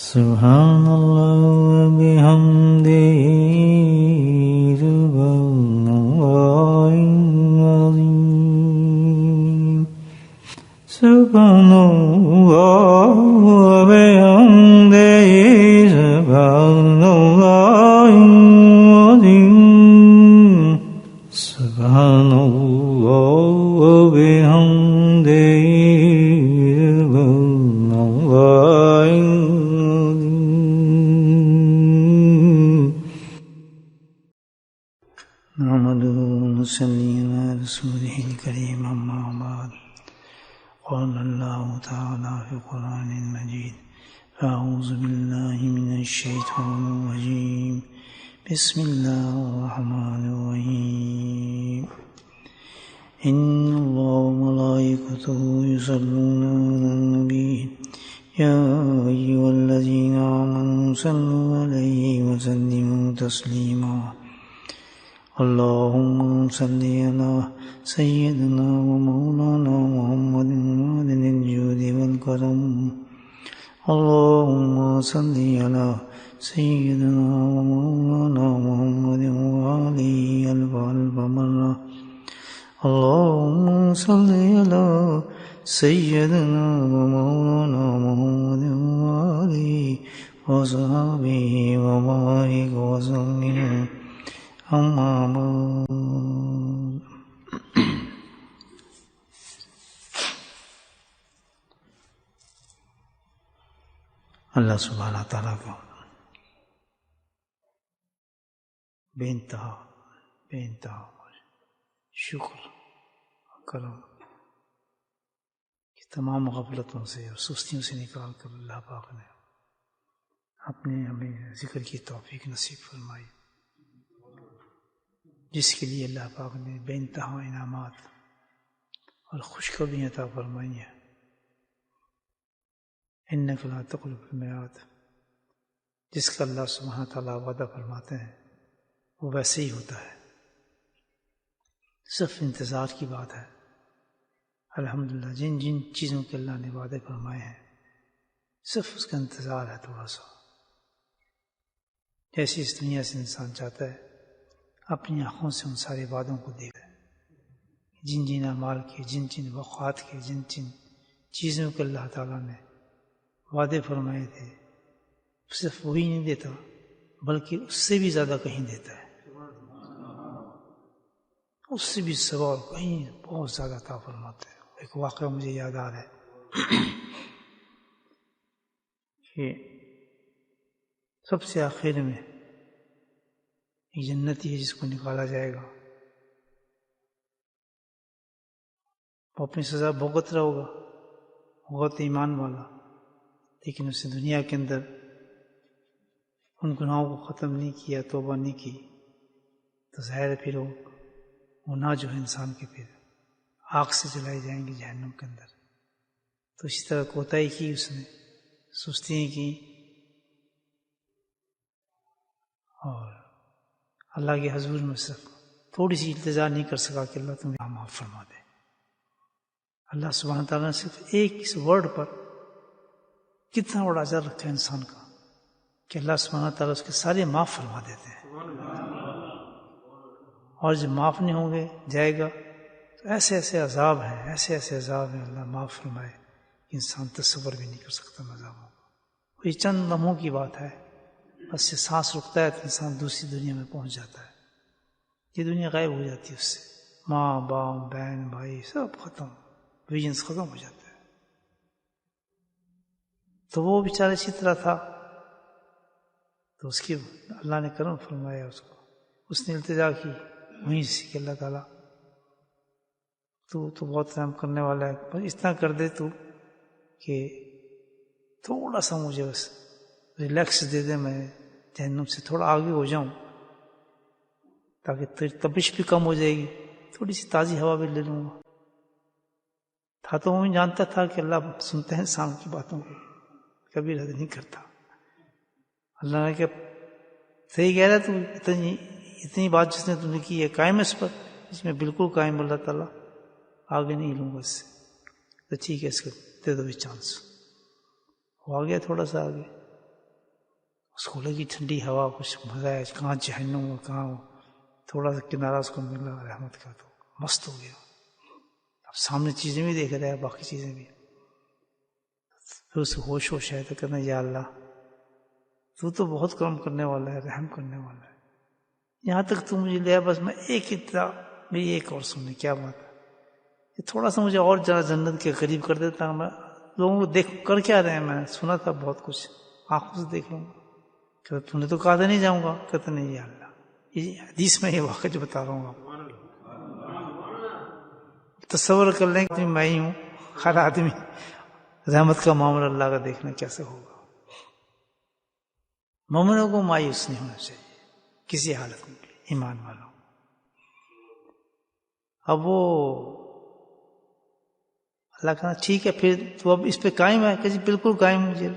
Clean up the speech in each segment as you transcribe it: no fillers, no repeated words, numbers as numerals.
سبحان اللہ وبحمدہ سبحان اللہ العظیم سبحان اللہ وبحمدہ سبحان اللہ العظیم سبحان اللہ وبحمدہ صلی علی رسولہ الکریم اما بعد قال اللہ تعالی فی القرآن المجید اعوذ باللہ من الشیطان الرجیم بسم اللہ الرحمن الرحیم ان اللہ وملائکتہ یصلون علی النبی یا ایھا الذین آمنوا صلوا علیہ وسلموا تسلیما اللهم صل على سيدنا ومولانا محمد معدن الجود والكرم اللهم صل على سيدنا ومولانا محمد وآله ألف مرة اللهم صل على سيدنا ومولانا محمد وآله وصحبه وبارك وسلم اما بعد اللہ سبحانہ تعالیٰ کو بے انتہا شکر کرم کہ تمام غفلتوں سے اور سستیوں سے نکال کر اللہ پاک نے اپنے ہمیں ذکر کی توفیق نصیب فرمائی، جس کے لیے اللہ پاک نے بے انتہا انعامات اور خوشخبری عطا فرمائی ہیں۔ انک لا تخلف المیعاد، جس کا اللہ سبحانہ تعالیٰ وعدہ فرماتے ہیں وہ ویسے ہی ہوتا ہے، صرف انتظار کی بات ہے۔ الحمدللہ جن جن چیزوں کے اللہ نے وعدے فرمائے ہیں صرف اس کا انتظار ہے تھوڑا سا۔ جیسے اس دنیا سے انسان چاہتا ہے اپنی آنکھوں سے ان سارے وعدوں کو دیکھے، جن جن اعمال کے، جن جن وقعات کے، جن جن چیزوں کے اللہ تعالیٰ نے وعدے فرمائے تھے، صرف وہی نہیں دیتا بلکہ اس سے بھی زیادہ کہیں دیتا ہے، اس سے بھی سوا کہیں بہت زیادہ عطا فرماتا ہے۔ ایک واقعہ مجھے یاد آ رہا ہے کہ سب سے آخر میں ایک جنتی ہے جس کو نکالا جائے گا، وہ اپنی سزا بھگت رہا ہوگا، بہت ایمان والا، لیکن اس نے دنیا کے اندر ان گناہوں کو ختم نہیں کیا، توبہ نہیں کی، تو ظاہر ہے پھر وہ گناہ جو ہے انسان کے پھر آگ سے جلائے جائیں گے جہنم کے اندر۔ تو اسی طرح کوتاہی کی، اس نے سستیاں کی، اور اللہ کے حضور میں صرف تھوڑی سی التجا نہیں کر سکا کہ اللہ تمہیں معاف فرما دے۔ اللہ سبحانہ تعالیٰ نے صرف ایک اس ورڈ پر کتنا بڑا اجر رکھا ہے انسان کا کہ اللہ سبحانہ تعالیٰ اس کے سارے معاف فرما دیتے ہیں، اور جب معاف نہیں ہوں گے جائے گا تو ایسے ایسے عذاب ہیں، ایسے ایسے عذاب ہیں اللہ معاف فرمائے کہ انسان تصور بھی نہیں کر سکتا عذابوں کو۔ یہ چند لمحوں کی بات ہے، بس سے سانس رکتا ہے تو انسان دوسری دنیا میں پہنچ جاتا ہے، یہ دنیا غائب ہو جاتی ہے اس سے، ماں باپ بہن بھائی سب ختم، ویژنس ختم ہو جاتا ہے۔ تو وہ بیچارہ اسی طرح تھا، تو اس کی اللہ نے کرم فرمایا اس کو، اس نے التجا کی وہیں سے کہ اللہ تعالیٰ تو بہت رحم کرنے والا ہے، بس اتنا کر دے تو کہ تھوڑا سا مجھے بس ریلیکس دے دے، میں جہنم سے تھوڑا آگے ہو جاؤں تاکہ تپش بھی کم ہو جائے گی، تھوڑی سی تازی ہوا بھی لے لوں گا۔ تھا تو وہ جانتا تھا کہ اللہ سنتے ہیں انسان کی باتوں کو، کبھی رد نہیں کرتا۔ اللہ نے کہ صحیح کہہ رہا تو اتنی بات جس نے تم نے کی ہے قائم اس پر، اس میں بالکل قائم، اللہ تعالیٰ آگے نہیں لوں گا اس سے، تو ٹھیک ہے اس کو دے دو بھی چانس۔ وہ آ گیا تھوڑا سا آگے، اس کو لگی ٹھنڈی ہوا، کچھ مزہ ہے، کہاں جہنم اور کہاں تھوڑا سا کنارہ اس کو ملا رحمت کا، تو مست ہو گیا. اب سامنے چیزیں بھی دیکھ رہا ہے، باقی چیزیں بھی. پھر اسے ہوش ہے تو کہنا یا اللہ تو بہت کرم کرنے والا ہے، رحم کرنے والا ہے، یہاں تک تو مجھے لیا، بس میں ایک اتنا میری ایک اور سننے. کیا بات ہے، یہ تھوڑا سا مجھے اور ذرا جنت کے قریب کر دیتا، میں لوگوں کو دیکھ کر کیا رہے ہیں، میں سنا تھا بہت کچھ، آنکھوں سے دیکھ لوں گا. کہ تم نے تو کہا تھا نہیں جاؤں گا، کہتا نہیں یا اللہ، یہ حدیث میں یہ واقعہ جو بتا رہا ہوں آپ تصور کر لیں کہ میں ہی ہوں، ہر آدمی رحمت کا معاملہ اللہ کا دیکھنا کیسے ہوگا. مومنوں کو مایوس نہیں ہونا چاہیے کسی حالت میں، ایمان والوں. اب وہ اللہ کہنا ٹھیک ہے پھر تو اب اس پہ قائم ہے، کہ جی بالکل قائم. مجھے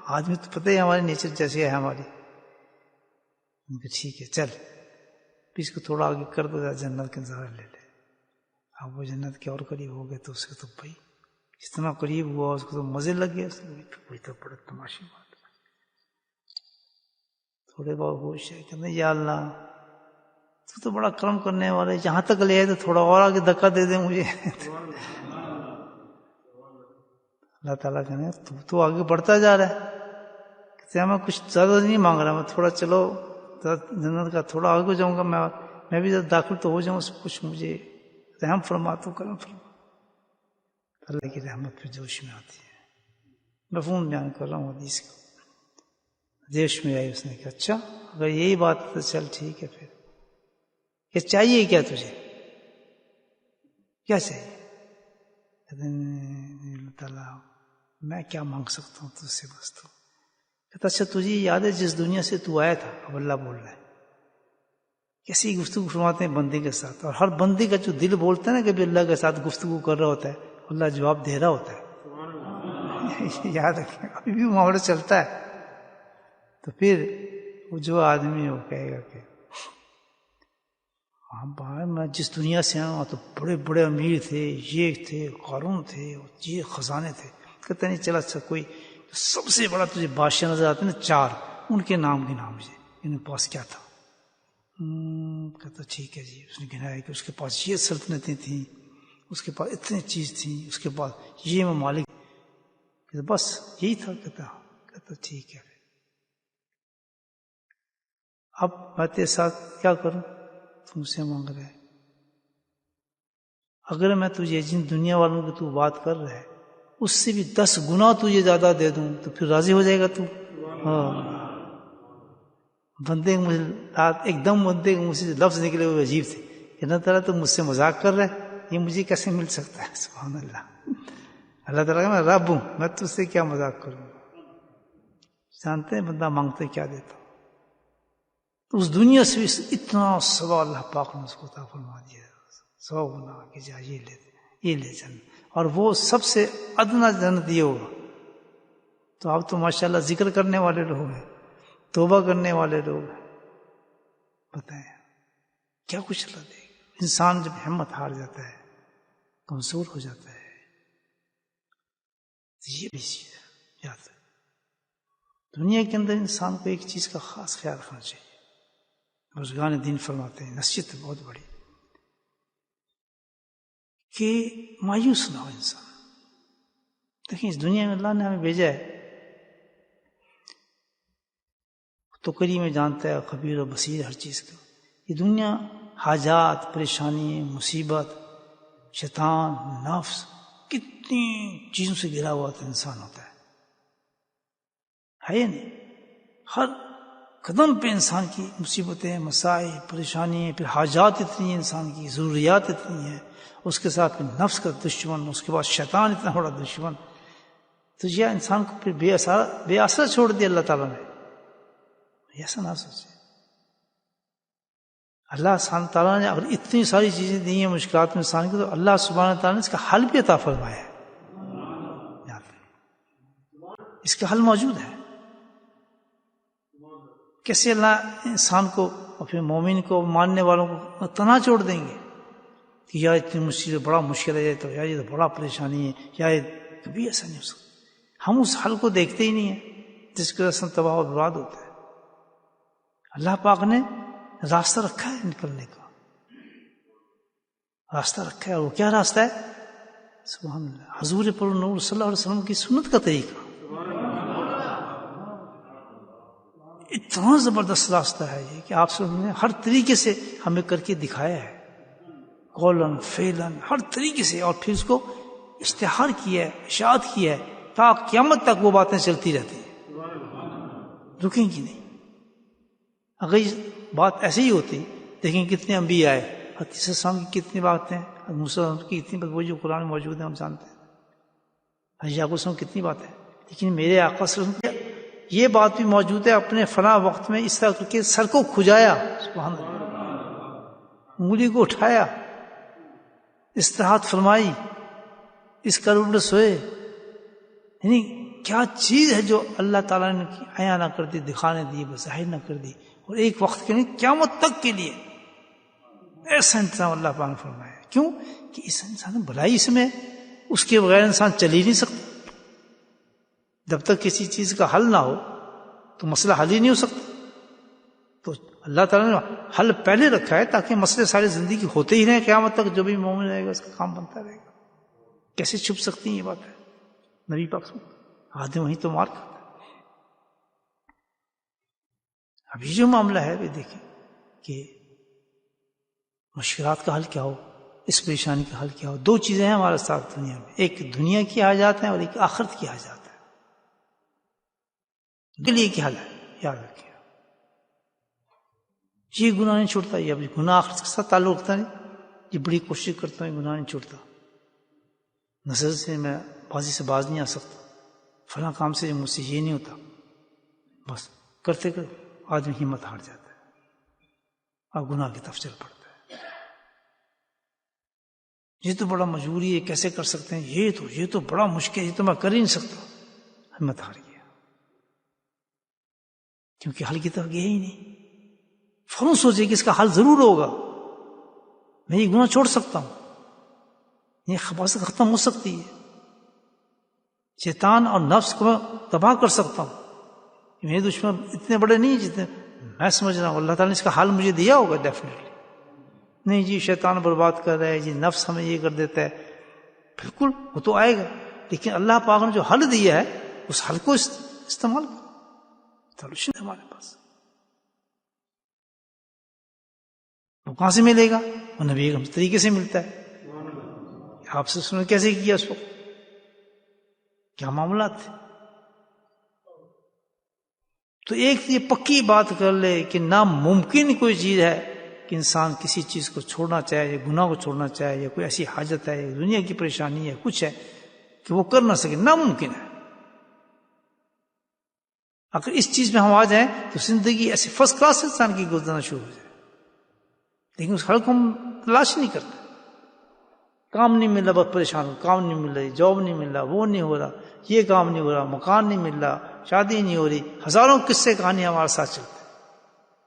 آدمی تو پتہ ہے ہماری نیچر جیسی ہے ہماری. ٹھیک ہے چل پھر اس کو تھوڑا آگے کر دو، جنت کا نظارہ لے لے. اب وہ جنت کے اور قریب ہو گئے تو اس کے تو بھائی اتنا قریب ہوا، اس کو تو مزے لگ گئے. وہی تو بڑا تماشی بات. تھوڑے بہت ہوش ہے کہ یا اللہ تو بڑا کرم کرنے والا ہے، جہاں تک لے آئے تو تھوڑا اور آگے دھکا دے دے مجھے. اللہ تعالیٰ کہنے تو آگے بڑھتا جا رہا ہے، کہتے ہیں میں کچھ زیادہ نہیں مانگ رہا، میں تھوڑا چلو جنت کا تھوڑا آگے ہو جاؤں گا، میں بھی داخل تو ہو جاؤں، کچھ مجھے رحم فرما تو کرم فرما. اللہ کی رحمت پہ جوش میں آتی ہے. مفہوم بیان کر رہا ہوں حدیث کا. جوش میں آئی، اس نے کہا اچھا اگر یہی بات ہے تو چل ٹھیک ہے، پھر یہ چاہیے کیا تجھے، کیا چاہیے؟ اللہ تعالیٰ میں کیا مانگ سکتا ہوں تجھ سے، بس تو. کہتا اچھا تجھے یاد ہے جس دنیا سے تو آیا تھا، اب اللہ بول رہا ہے، کیسی گفتگو فرماتے ہیں بندے کے ساتھ، اور ہر بندے کا جو دل بولتا ہے نا کبھی اللہ کے ساتھ گفتگو کر رہا ہوتا ہے، اللہ جواب دے رہا ہوتا ہے. یاد رکھیں ابھی بھی معاملہ چلتا ہے. تو پھر وہ جو آدمی وہ کہے گا کہ ہاں بھائی میں جس دنیا سے آیا تو بڑے بڑے امیر تھے، یہ تھے، قارون تھے، یہ خزانے تھے. کہتے نہیں چلا اچھا کوئی سب سے بڑا تجھے بادشاہ نظر آتے نا 4، ان کے نام گنا مجھے، ان کے پاس کیا تھا. کہتا ٹھیک ہے جی. اس نے گنایا کہ اس کے پاس یہ سلطنتیں تھیں، اس کے پاس اتنی چیز تھیں، اس کے پاس یہ ممالک، بس یہی تھا. کہتا ٹھیک ہے. اب میں تیرے ساتھ کیا کروں، تم سے مانگ رہے، اگر میں تجھے جن دنیا والوں کی تو بات کر رہا ہے اس سے بھی 10 گنا تجھے زیادہ دے دوں تو پھر راضی ہو جائے گا تو؟ ہاں. بندے مجھے ایک دم بندے کے مجھ سے لفظ نکلے ہوئے عجیب تھے کہ اللہ تعالیٰ تو مجھ سے مذاق کر رہا ہے، یہ مجھے کیسے مل سکتا ہے؟ سبحان اللہ. اللہ تعالیٰ کہ میں رب ہوں، میں تجھ سے کیا مذاق کروں. جانتے ہیں بندہ مانگتے کیا دیتا. تو اس دنیا سے بھی اتنا سوا اللہ پاک نے اس کو عطا فرما دیا، 100 گنا کہ جا یہ لے جنت. اور وہ سب سے ادنا جنت یہ ہوگا. تو آپ تو ماشاءاللہ ذکر کرنے والے لوگ ہیں، توبہ کرنے والے لوگ ہیں، بتائیں کیا کچھ اللہ دے گا. انسان جب ہمت ہار جاتا ہے، کمزور ہو جاتا ہے، یہ بھی چیز ہے یاد ہے. دنیا کے اندر انسان کو ایک چیز کا خاص خیال رکھنا چاہیے. بزرگان دین فرماتے ہیں، نصیحت ہے بہت بڑی، کہ مایوس نہ ہو انسان. دیکھیں اس دنیا میں اللہ نے ہمیں بھیجا ہے، تو قریب میں جانتا ہے، خبیر و بصیر ہر چیز کا. یہ دنیا حاجات، پریشانی، مصیبت، شیطان، نفس، کتنی چیزوں سے گھرا ہوا تھا انسان ہوتا ہے یا نہیں؟ ہر قدم پہ انسان کی مصیبتیں، مسائل، پریشانی، پھر حاجات اتنی ہیں، انسان کی ضروریات اتنی ہیں، اس کے ساتھ پھر نفس کا دشمن، اس کے بعد شیطان اتنا بڑا دشمن. تو یہ انسان کو پھر بے اثر چھوڑ دیا اللہ تعالیٰ نے. ایسا نہ سوچے. اللہ سبحانہ تعالیٰ نے اگر اتنی ساری چیزیں دی ہیں مشکلات میں انسان کی، تو اللہ سبحانہ تعالیٰ نے اس کا حل بھی عطا فرمایا ہے. اس کا حل موجود ہے. کیسے اللہ انسان کو اور پھر مومن کو، ماننے والوں کو تنہا چھوڑ دیں گے کہ یار اتنی مشکل، بڑا مشکل ہے، تو یار یہ تو بڑا پریشانی ہے، یا کبھی ایسا نہیں ہو سکتا. ہم اس حل کو دیکھتے ہی نہیں ہیں جس کی وجہ سے تباہ و برباد ہوتا ہے. اللہ پاک نے راستہ رکھا ہے نکلنے کا، راستہ رکھا ہے. اور وہ کیا راستہ ہے؟ سبحان اللہ، حضور پر نور صلی اللہ علیہ وسلم کی سنت کا طریقہ. اتنا زبردست راستہ ہے یہ کہ آپ صلی اللہ علیہ وسلم نے ہر طریقے سے ہمیں کر کے دکھایا ہے، قولن فعلن ہر طریقے سے، اور پھر اس کو اشتہار کیا ہے، اشاعت کیا ہے، تا قیامت تک وہ باتیں چلتی رہتی ہیں، رکیں گی نہیں. اگر یہ بات ایسے ہی ہوتی، دیکھیں کتنے انبیاء آئے، حدیث السلام کی کتنی باتیں، موسیٰ کی کتنی بات، وہ جو قرآن میں موجود ہیں ہم جانتے ہیں، حضرت یعقوب السلام کی کتنی باتیں، لیکن میرے آقا صلی اللہ علیہ وسلم یہ بات بھی موجود ہے، اپنے فلاں وقت میں اس طرح کر کے سر کو کھجایا، سبحان اللہ، انگلی کو اٹھایا، استراحت فرمائی، اس کروٹ میں سوئے. یعنی کیا چیز ہے جو اللہ تعالیٰ نے عیاں نہ کر دی، دکھانے دی، ظاہر نہ کر دی، اور ایک وقت کے لیے قیامت تک کے لیے ایسا انتظام اللہ پاک نے فرمایا. کیوں کہ اس انسان بھلائی اس میں، اس کے بغیر انسان چل ہی نہیں سکتا. جب تک کسی چیز کا حل نہ ہو تو مسئلہ حل ہی نہیں ہو سکتا. تو اللہ تعالیٰ نے حل پہلے رکھا ہے تاکہ مسئلے ساری زندگی ہوتے ہی رہیں، قیامت تک جو بھی مومن رہے گا اس کا کام بنتا رہے گا. کیسے چھپ سکتی ہیں یہ بات ہے؟ نبی پاک آدمی وہیں تو مار کرتا ہے. ابھی جو معاملہ ہے بھی دیکھیں کہ مشکلات کا حل کیا ہو، اس پریشانی کا حل کیا ہو. دو چیزیں ہیں ہمارے ساتھ دنیا میں، ایک دنیا کی حاجات ہیں اور ایک آخرت کی حاجات ہے. دل یہ کیا حل ہے، یاد رکھیں. یہ گناہ نہیں چھوڑتا، یہ ابھی گناہ آخرت کے ساتھ تعلق رکھتا نہیں. یہ بڑی کوشش کرتا ہوں، یہ گناہ نہیں چھوڑتا. نظر سے میں بازی سے باز نہیں آ سکتا، فلاں کام سے مجھ سے یہ نہیں ہوتا. بس کرتے کرتے آدمی ہمت ہار جاتا ہے اور گناہ کی طرف چل پڑتا ہے. یہ تو بڑا مجبوری ہے، کیسے کر سکتے ہیں، یہ تو بڑا مشکل ہے، یہ تو میں کر ہی نہیں سکتا. ہمت ہار گیا، کیونکہ حل کی طرف گیا ہی نہیں. فوراً سوچے کہ اس کا حل ضرور ہوگا، میں یہ گناہ چھوڑ سکتا ہوں، یہ خباثت ختم ہو سکتی ہے، شیطان اور نفس کو میں تباہ کر سکتا ہوں. میرے دشمن اتنے بڑے نہیں جتنے میں سمجھ رہا ہوں. اللہ تعالیٰ نے اس کا حل مجھے دیا ہوگا ڈیفینیٹلی. نہیں جی شیطان برباد کر رہا ہے جی، نفس ہمیں یہ کر دیتا ہے، بالکل وہ تو آئے گا، لیکن اللہ پاک نے جو حل دیا ہے اس حل کو استعمال کرو. سولوشن ہے ہمارے پاس. وہ کہاں سے ملے گا؟ وہ نبی کے طریقے سے ملتا ہے. آپ سے سنیں کیسے کیا اس وقت، کیا معاملات تھے. تو ایک یہ پکی بات کر لے کہ ناممکن کوئی چیز ہے کہ انسان کسی چیز کو چھوڑنا چاہے، یا گناہ کو چھوڑنا چاہے، یا کوئی ایسی حاجت ہے، یا دنیا کی پریشانی ہے، کچھ ہے کہ وہ کر نہ سکے، ناممکن ہے. اگر اس چیز میں ہم آ جائیں تو زندگی ایسی فرسٹ کلاس انسان کی گزرنا شروع ہو جائے. لیکن اس حل کو ہم تلاش نہیں کرتے. کام نہیں مل رہا بہت پریشان ہو، کام نہیں مل رہی، جاب نہیں مل رہا، وہ نہیں ہو رہا، یہ کام نہیں ہو رہا، مکان نہیں مل رہا، شادی نہیں ہو رہی. ہزاروں قصے کہانی ہمارے ساتھ چلتے ہیں.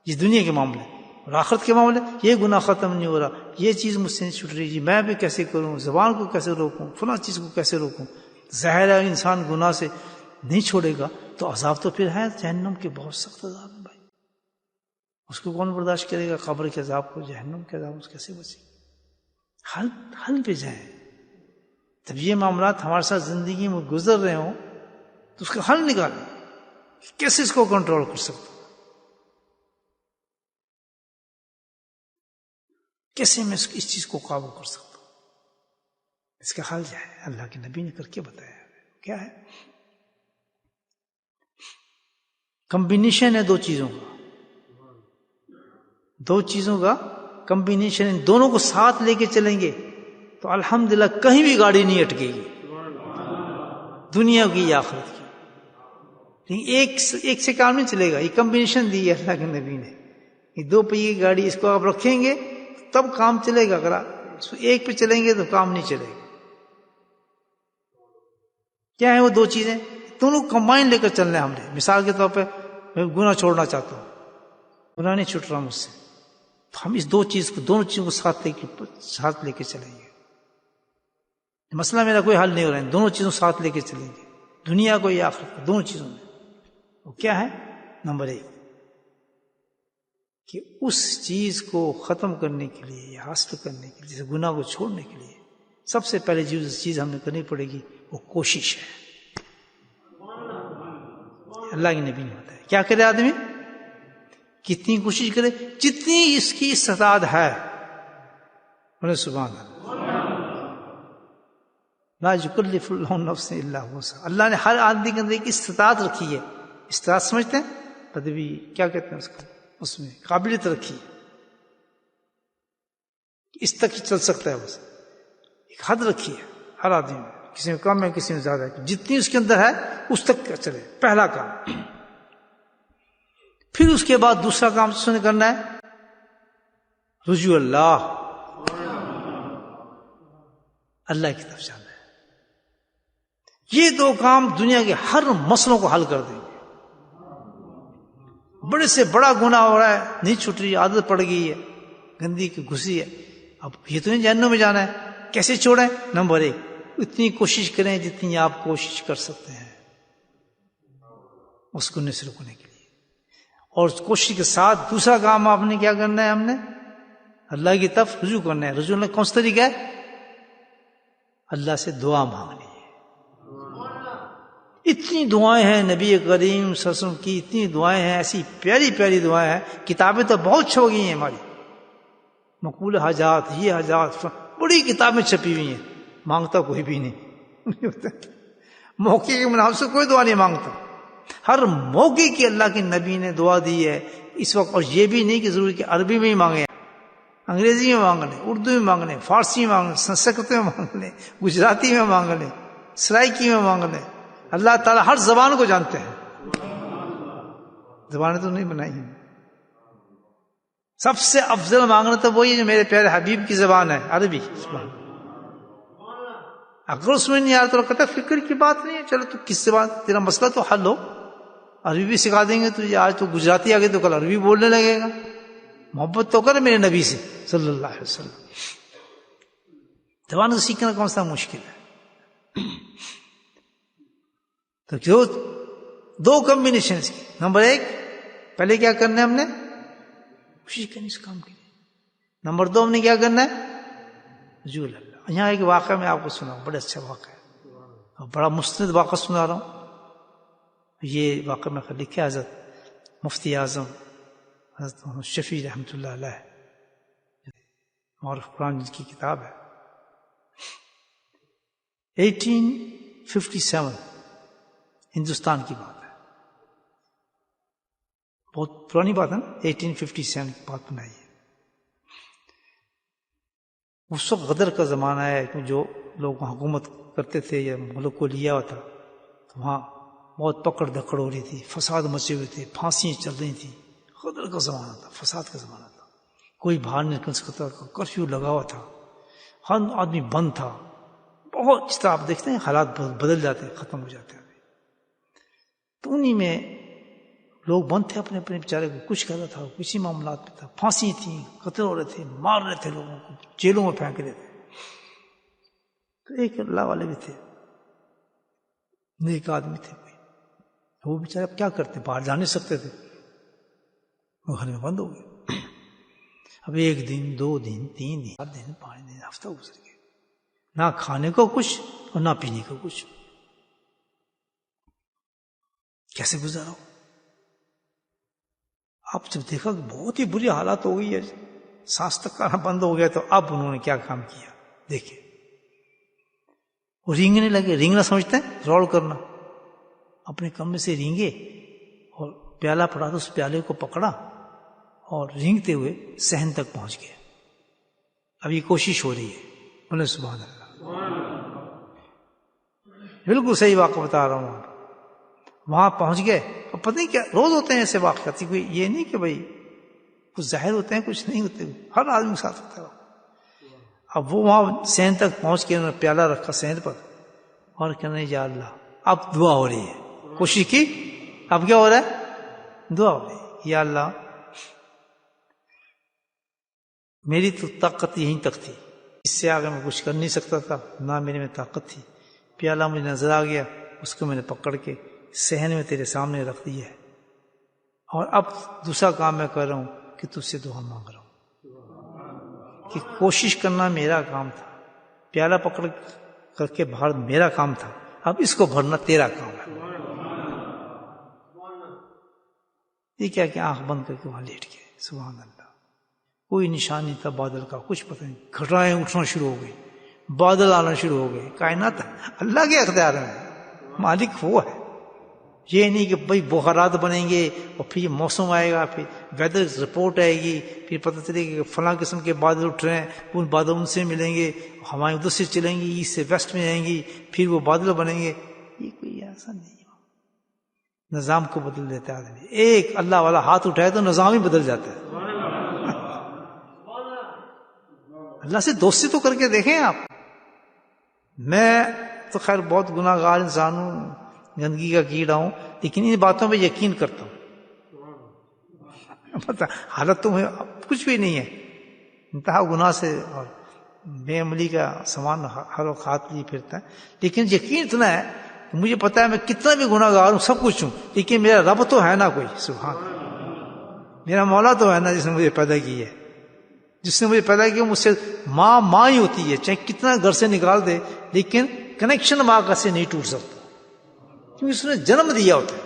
یہ دنیا کے معاملے. اور آخرت کے معاملے، یہ گناہ ختم نہیں ہو رہا، یہ چیز مجھ سے نہیں چھوٹ رہی، جی میں بھی کیسے کروں، زبان کو کیسے روکوں، فلاں چیز کو کیسے روکوں. ظاہر ہے انسان گناہ سے نہیں چھوڑے گا تو عذاب تو پھر ہے جہنم کے، بہت سخت عذاب ہے بھائی. اس کو کون برداشت کرے گا؟ قبر کے عذاب کو، جہنم کے عذاب کو کیسے بچے؟ حل پہ جائیں. جب یہ معاملات ہمارے ساتھ زندگی میں گزر رہے ہوں تو اس کا حل نکالیں. کیسے اس کو کنٹرول کر سکتا ہوں، کیسے میں اس چیز کو قابو کر سکتا ہوں. اس کا حل کیا ہے؟ اللہ کے نبی نے کر کے بتایا. کیا ہے؟ کمبینیشن ہے دو چیزوں کا کمبینیشن. ان دونوں کو ساتھ لے کے چلیں گے تو الحمدللہ کہیں بھی گاڑی نہیں اٹکے گی، دنیا کی یا آخرت کی. لیکن ایک سے کام نہیں چلے گا. یہ کمبینیشن دی ہے اللہ کے نبی نے. یہ دو پہیے کی گاڑی، اس کو آپ رکھیں گے تب کام چلے گا، اگر اس کو ایک پہ چلیں گے تو کام نہیں چلے گا. کیا ہے وہ دو چیزیں؟ دونوں کمبائن لے کر چلنا ہے ہم نے. مثال کے طور پہ میں گناہ چھوڑنا چاہتا ہوں، گناہ نہیں چھوٹ رہا مجھ سے، تو ہم اس دونوں چیزوں کو ساتھ لے کے چلیں گے. مسئلہ میرا کوئی حل نہیں ہو رہا ہے، دونوں چیزوں ساتھ لے کے چلیں گے، دنیا کو یا آخرت کو، دونوں چیزوں میں. وہ کیا ہے؟ نمبر 1 کہ اس چیز کو ختم کرنے کے لیے یا حاصل کرنے کے لیے، جیسے گناہ کو چھوڑنے کے لیے سب سے پہلے چیز ہمیں کرنی پڑے گی وہ کوشش ہے۔ اللہ کے نبی نے بتایا کیا کرے آدمی، کتنی کوشش کرے، جتنی اس کی استطاعت ہے۔ بولے سبحان اللہ۔ لا یکلف اللہ نفسا الا وسعها، اللہ نے ہر آدمی کے اندر ایک استطاعت رکھی ہے۔ استطاعت سمجھتے ہیں پدوی کیا کہتے ہیں اس کو، اس میں قابلیت رکھی ہے، اس تک ہی چل سکتا ہے، بس ایک حد رکھی ہے ہر آدمی میں، کسی میں کم ہے کسی میں زیادہ ہے، جتنی اس کے اندر ہے اس تک چلے، پہلا کام۔ پھر اس کے بعد دوسرا کام اس نے کرنا ہے رجوع اللہ کی طرف جانا ہے۔ یہ دو کام دنیا کے ہر مسئلوں کو حل کر دیں گے۔ بڑے سے بڑا گناہ ہو رہا ہے، نہیں چھوٹ رہی، عادت پڑ گئی ہے، گندی کی گھسی ہے، اب یہ تو نہیں جہنم میں جانا ہے، کیسے چھوڑیں؟ نمبر 1 اتنی کوشش کریں جتنی آپ کوشش کر سکتے ہیں اس گناہ سے رکنے کے لیے، اور کوشش کے ساتھ دوسرا کام آپ نے کیا کرنا ہے، ہم نے اللہ کی طرف رجوع کرنا ہے۔ رجوع کون سا طریقہ ہے؟ اللہ سے دعا مانگنی ہے۔ اتنی دعائیں ہیں نبی کریم صلی اللہ علیہ وسلم کی، اتنی دعائیں ہیں، ایسی پیاری پیاری دعائیں ہیں، کتابیں تو بہت چھپ گئی ہیں ہماری، مقبول حاجات، یہ حاجات، بڑی کتابیں چھپی ہوئی ہیں، مانگتا کوئی بھی نہیں۔ موقع کے مناسب سے کوئی دعا نہیں مانگتا، ہر موقع کی اللہ کے نبی نے دعا دی ہے اس وقت، اور یہ بھی نہیں کہ ضروری کہ عربی میں ہی مانگے، انگریزی میں مانگ لیں، اردو میں مانگ لیں، فارسی میں مانگ لیں، سنسکرت میں مانگ لیں، گجراتی میں مانگ لیں، سرائکی میں مانگ لیں، اللہ تعالیٰ ہر زبان کو جانتے ہیں، زبانیں تو نہیں بنائی ہیں۔ سب سے افضل مانگنا تو وہی ہے جو میرے پیارے حبیب کی زبان ہے، عربی۔ اگر اس میں نہیں آ رہا تو کہتا فکر کی بات نہیں ہے، چلو تو کس سے بات، تیرا مسئلہ تو حل ہو، عربی بھی سکھا دیں گے تجھے، آج تو گجراتی آ گئی تو کل عربی بولنے لگے گا۔ محبت تو کر میرے نبی سے صلی اللہ علیہ وسلم۔ زبان کو سیکھنا کون سا مشکل ہے؟ تو جو 2 کمبینیشنز کی، نمبر 1 پہلے کیا کرنا ہے، ہم نے کوشش کرنی اس کام کے لیے، نمبر 2 ہم نے کیا کرنا ہے رجوع اللہ۔ یہاں ایک واقعہ میں آپ کو سناؤں، بڑا اچھا واقعہ ہے، اور بڑا مستند واقعہ سنا رہا ہوں۔ یہ واقعہ میں لکھا حضرت مفتی اعظم حضرت محمد شفیع رحمۃ اللہ علیہ، معرف قرآن جن کی کتاب ہے۔ 1857 ہندوستان کی بات ہے، بہت پرانی بات ہے نا، 1857 کی بات بنائی ہے۔ اس وقت غدر کا زمانہ ہے، جو لوگ حکومت کرتے تھے یا ملک کو لیا ہوا تھا، تو وہاں بہت پکڑ دھکڑ ہو رہی تھی، فساد مچے ہوئے تھے، پھانسیاں چل رہی تھیں، غدر کا زمانہ تھا، فساد کا زمانہ تھا، کوئی باہر نہیں نکل سکتا تھا، کرفیو لگا ہوا تھا، ہر آدمی بند تھا، بہت، جس طرح آپ دیکھتے ہیں حالات بدل جاتے ہیں، ختم ہو جاتے ہیں۔ تو انہی میں لوگ بند تھے، اپنے اپنے بیچارے کو کچھ کر رہا تھا، کسی معاملات میں تھا، پھانسی تھی، قتل ہو رہے تھے، مار رہے تھے لوگوں کو، جیلوں میں پھینک رہے تھے۔ تو ایک اللہ والے بھی تھے، نیک آدمی تھے، وہ بیچارے اب کیا کرتے، باہر جا نہیں سکتے تھے، وہ گھر میں بند ہو گئے۔ اب 1 دن 2 دن 3 دن 4 دن 5 دن ہفتہ گزر گئے، نہ کھانے کو کچھ اور نہ پینے کو کچھ، کیسے گزارا؟ اب جب دیکھا کہ بہت ہی بری حالات ہو گئی ہے، سانس تک آنا بند ہو گیا، تو اب انہوں نے کیا کام کیا دیکھیں، وہ رینگنے لگے۔ رینگنا سمجھتے ہیں؟ رول کرنا، اپنے کمرے سے رینگے، اور پیالہ پڑا تو اس پیالے کو پکڑا اور رینگتے ہوئے صحن تک پہنچ گئے۔ اب یہ کوشش ہو رہی ہے، بولے سبحان اللہ، بالکل صحیح واقعہ بتا رہا ہوں۔ وہاں پہنچ گئے، اب پتہ نہیں کیا روز ہوتے ہیں ایسے واقعات، کوئی یہ نہیں کہ بھائی کچھ ظاہر ہوتے ہیں کچھ نہیں ہوتے، ہر آدمی کے ساتھ ہوتا ہے۔ اب وہ وہاں صحن تک پہنچ کے انہوں نے پیالہ رکھا صحن پر، اور کہنا یا اللہ، اب دعا ہو رہی ہے، کوشش کی، اب کیا ہو رہا ہے، دعا ہو رہی ہے، یا اللہ میری تو طاقت یہیں تک تھی، اس سے آگے میں کچھ کر نہیں سکتا تھا، نہ میرے میں طاقت تھی، پیالہ مجھے نظر آ گیا، اس کو میں نے پکڑ کے صحن میں تیرے سامنے رکھ دیا ہے، اور اب دوسرا کام میں کر رہا ہوں کہ تجھ سے دعا مانگ رہا ہوں، کہ کوشش کرنا میرا کام تھا، پیالہ پکڑ کر کے باہر میرا کام تھا، اب اس کو بھرنا تیرا کام ہے۔ یہ کیا کہ آنکھ بند کر کے وہاں لیٹ گئے، سبحان اللہ۔ کوئی نشان نہیں تھا بادل کا، کچھ پتہ نہیں، گھٹائیں اٹھنا شروع ہو گئی، بادل آنا شروع ہو گئے۔ کائنات اللہ کے اختیار میں، مالک وہ ہے۔ یہ نہیں کہ بھائی بخارات بنیں گے اور پھر یہ موسم آئے گا، پھر ویدر رپورٹ آئے گی، پھر پتہ چلے گا کہ فلاں قسم کے بادل اٹھ رہے ہیں، ان بادل ان سے ملیں گے، ہوائیں ادھر سے چلیں گی، ایسٹ سے ویسٹ میں جائیں گی، پھر وہ بادل بنیں گے۔ یہ کوئی ایسا نہیں ہے، نظام کو بدل دیتا ہے آدمی۔ ایک اللہ والا ہاتھ اٹھائے تو نظام ہی بدل جاتا ہے۔ اللہ سے دوستی تو کر کے دیکھیں آپ۔ میں تو خیر بہت گناہ گار انسان ہوں، گندگی کا کیڑا ہوں، لیکن ان باتوں پہ یقین کرتا ہوں۔ پتہ حالت تو کچھ بھی نہیں ہے، انتہا گناہ سے اور بے عملی کا سامان ہر وقت ہاتھ لیے پھرتا ہے، لیکن یقین اتنا ہے کہ مجھے پتا ہے میں کتنا بھی گناہ گار ہوں، سب کچھ ہوں، لیکن میرا رب تو ہے نا کوئی، سبحان میرا مولا تو ہے نا جس نے مجھے پیدا کی ہے، جس نے مجھے پیدا کیا مجھ سے ماں ہی ہوتی ہے، چاہے کتنا گھر سے نکال دے لیکن کنیکشن ماں کا سے نہیں ٹوٹ سکتا، کیونکہ اس نے جنم دیا ہوتا ہے،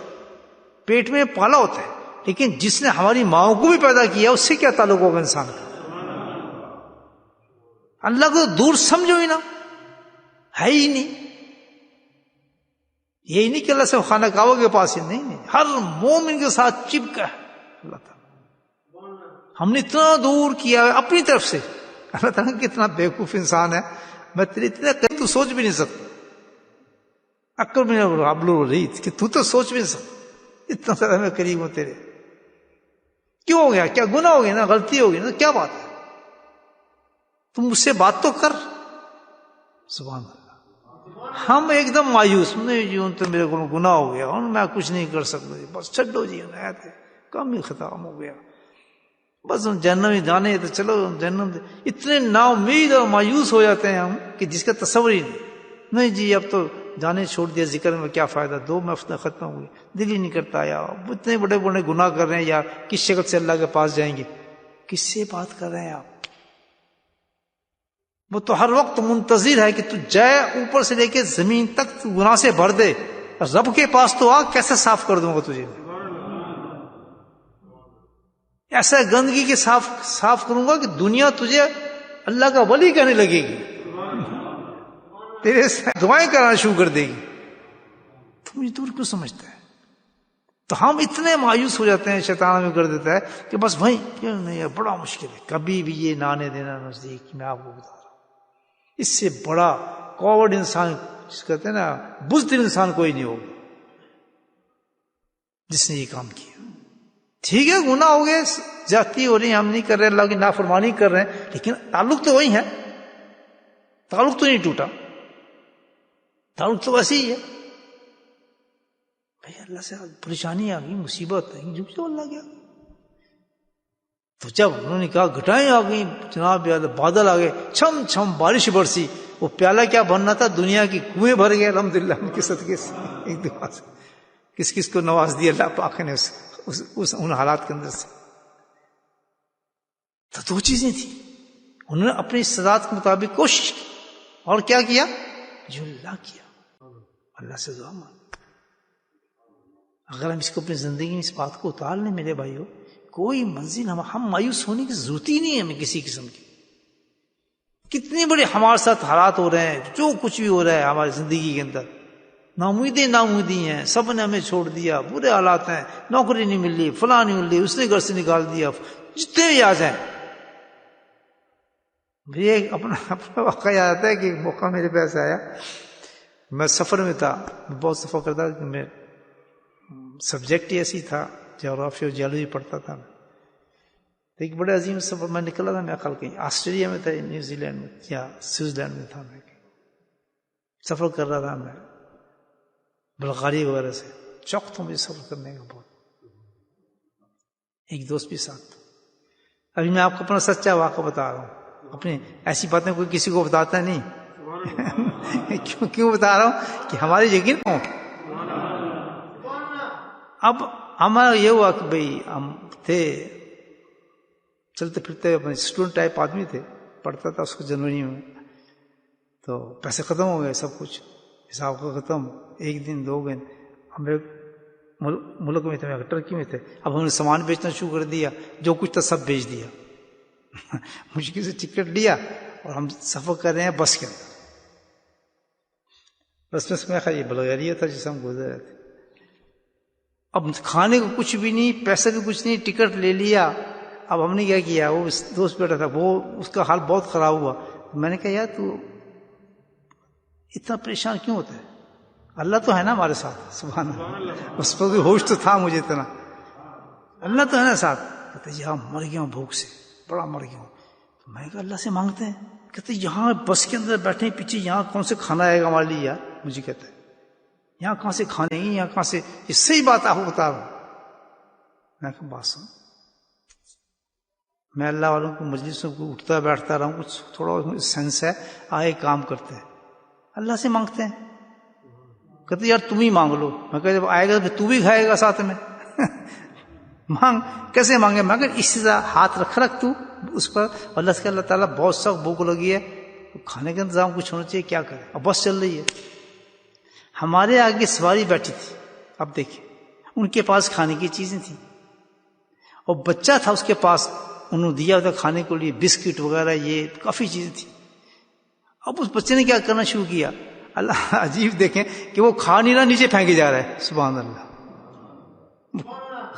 پیٹ میں پالا ہوتا ہے، لیکن جس نے ہماری ماں کو بھی پیدا کیا اس سے کیا تعلق ہوگا انسان کا؟ اللہ کو دور سمجھو ہی نا، ہے ہی نہیں۔ یہی نہیں کہ اللہ سے خانہ کعبہ کے پاس ہی نہیں، ہر مومن کے ساتھ چپکا ہے اللہ تعالیٰ۔ ہم نے اتنا دور کیا ہے اپنی طرف سے، اللہ تعالیٰ کتنا بیوقوف انسان ہے، میں تیرے اتنا قریب تو سوچ بھی نہیں سکتا، عقل میں ابلو رہی کہ تو سوچ بھی نہیں سکتا، اتنا زیادہ میں قریب ہوں تیرے۔ کیوں ہو گیا؟ کیا گناہ ہو گیا نا، غلطی ہو گئی نا، کیا بات ہے؟ تم مجھ سے بات تو کر، سبحان اللہ۔ ہم ایک دم مایوس، نہیں جی تو میرے کو گناہ ہو گیا اور میں کچھ نہیں کر سکتا جی، بس چھڈو جی، تھے کام ہی ختم ہو گیا، بس ہم جہنم ہی جانے تو چلو جہنم۔ اتنے نا امید اور مایوس ہو جاتے ہیں ہم کہ جس کا تصور ہی نہیں جی اب تو جانے چھوڑ دیا، ذکر میں کیا فائدہ، 2 ہفتے ختم ہو گئے، دل ہی نہیں کرتا یار، اتنے بڑے بڑے گناہ کر رہے ہیں یار، کس شکل سے اللہ کے پاس جائیں گے؟ کس سے بات کر رہے ہیں آپ؟ وہ تو ہر وقت منتظر ہے کہ تو جائے اوپر سے لے کے زمین تک گناہ سے بھر دے، رب کے پاس تو آ، کیسے صاف کر دوں گا تجھے، ایسا گندگی کے صاف کروں گا کہ دنیا تجھے اللہ کا ولی کہنے لگے گی، تیرے سے دعائیں کرانا شروع کر دے گی۔ تو مجھے دور کیوں سمجھتا ہے؟ تو ہم اتنے مایوس ہو جاتے ہیں، شیطان ہمیں کر دیتا ہے کہ بس بھائی نہیں یہ بڑا مشکل ہے، کبھی بھی یہ نہ آنے دینا نزدیک، میں آپ کو بتا رہا ہوں۔ اس سے بڑا کوورڈ انسان جس کہتے ہیں نا بزدل انسان کوئی نہیں ہوگا جس نے یہ کام کیا۔ ٹھیک ہے گناہ ہو گئے، زیادتی ہو رہی ہے، ہم نہیں کر رہے، اللہ کی نافرمانی کر رہے ہیں، لیکن تعلق تو وہی ہے، تعلق تو نہیں ٹوٹا، تعلق تو ویسے ہی ہے۔ بھائی اللہ سے پریشانی آ گئی، مصیبت آئی، جھک جاؤ اللہ گیا۔ تو جب انہوں نے کہا گھٹائیں آ گئی جناب، بادل آ گئے، چھم چھم بارش برسی، وہ پیالہ کیا بننا تھا، دنیا کی کنویں بھر گئے الحمدللہ ان کے صدقے سے، ایک دعا سے کس کس کو نواز دیا اللہ پاک نے ان حالات کے اندر سے۔ تو 2 چیزیں تھیں، انہوں نے اپنی استطاعت کے مطابق کوشش کی، اور کیا کیا جو اللہ کیا، اللہ سے دعا مانگ۔ اگر ہم اس کو اپنی زندگی میں اس بات کو اتار لیں میرے بھائیو، کوئی منزل ہم مایوس ہونے کی ضرورت ہی نہیں ہے ہمیں کسی قسم کی۔ کتنے بڑے ہمارے ساتھ حالات ہو رہے ہیں، جو کچھ بھی ہو رہا ہے ہماری زندگی کے اندر، ناامیدی ہیں، سب نے ہمیں چھوڑ دیا، برے حالات ہیں، نوکری نہیں مل رہی، فلاں نہیں مل رہی، اس نے گھر سے نکال دیا، جتنے بھی آ جائیں۔ مجھے اپنا واقعہ یاد آتا ہے کہ ایک موقع میرے پاس آیا، میں سفر میں تھا، میں بہت سفر کرتا تھا، میں سبجیکٹ ہی ایسی تھا، جغرافی اور جیولوجی پڑھتا تھا۔ ایک بڑے عظیم سفر میں نکلا تھا، میں خیال کہیں آسٹریلیا میں تھا، نیوزی لینڈ میں یا سوئٹزرلینڈ میں تھا، میں سفر کر رہا تھا، میں بلغاری وغیرہ سے شوق تھا مجھے سفر کرنے کا بہت، ایک دوست بھی ساتھ۔ ابھی میں آپ کو اپنا سچا واقعہ بتا رہا ہوں، اپنی ایسی باتیں کوئی کسی کو بتاتا نہیں کیوں بتا رہا ہوں کہ ہماری یقین ہو۔ اب ہمارا یہ ہوا کہ بھئی ہم تھے چلتے پھرتے اسٹوڈنٹ ٹائپ آدمی تھے, پڑھتا تھا اس کو جنوری میں, تو پیسے ختم ہو گئے, سب کچھ حساب کا ختم. ایک دن 2 دن ہم ایک ملک میں تھے, ٹرکی میں تھے. اب ہم نے سامان بیچنا شروع کر دیا, جو کچھ تھا سب بیچ دیا. مشکل سے ٹکٹ لیا اور ہم سفر کر رہے ہیں بس کے اندر. بس میں سمجھا یہ بلغاریہ تھا جسے ہم گزر رہے تھے. اب کھانے کو کچھ بھی نہیں, پیسے بھی کچھ نہیں, ٹکٹ لے لیا. اب ہم نے کیا کیا, وہ دوست بیٹھا تھا, وہ اس کا حال بہت خراب ہوا. میں نے کہا یار تو اتنا پریشان کیوں ہوتا ہے, اللہ تو ہے نا ہمارے ساتھ, سبحان اللہ. اس پر بھی ہوش تو تھا مجھے اتنا, اللہ تو ہے نا ساتھ. کہتے یہاں مر گیا ہوں بھوک سے, بڑا مر گیا ہوں. تو میں کہا اللہ سے مانگتے ہیں. کہتے یہاں بس کے اندر بیٹھے پیچھے, یہاں کون سے کھانا آئے گا ہمارے لیے یار. مجھے کہتا ہے یہاں کہاں سے کھانے گی, یہاں کہاں سے, یہ صحیح بات آپ کو بتا رہا ہوں. میں کہا بات سن, میں اللہ والوں کو مجلسوں کو اٹھتا بیٹھتا رہا ہوں, کچھ تھوڑا سینس ہے, آئے کام کرتے ہیں, اللہ سے مانگتے ہیں. کہتے یار تم ہی مانگ لو. میں کہا جب آئے گا تو بھی کھائے گا ساتھ میں. مانگ, کیسے مانگے؟ میں کہ اسی طرح ہاتھ رکھ تو اس پر. اللہ سے کہ اللہ تعالیٰ بہت سخت بھوک لگی ہے, کھانے کا انتظام کچھ ہونا چاہیے, کیا کرے. اب بس چل رہی ہے, ہمارے آگے سواری بیٹھی تھی. اب دیکھیں ان کے پاس کھانے کی چیزیں تھیں, اور بچہ تھا اس کے پاس, انہوں نے دیا تھا کھانے کے لیے بسکٹ وغیرہ, یہ کافی چیزیں تھیں. اب اس بچے نے کیا کرنا شروع کیا, اللہ عجیب دیکھیں کہ وہ کھا نہیں رہا, نیچے پھینکے جا رہا ہے. سبحان اللہ,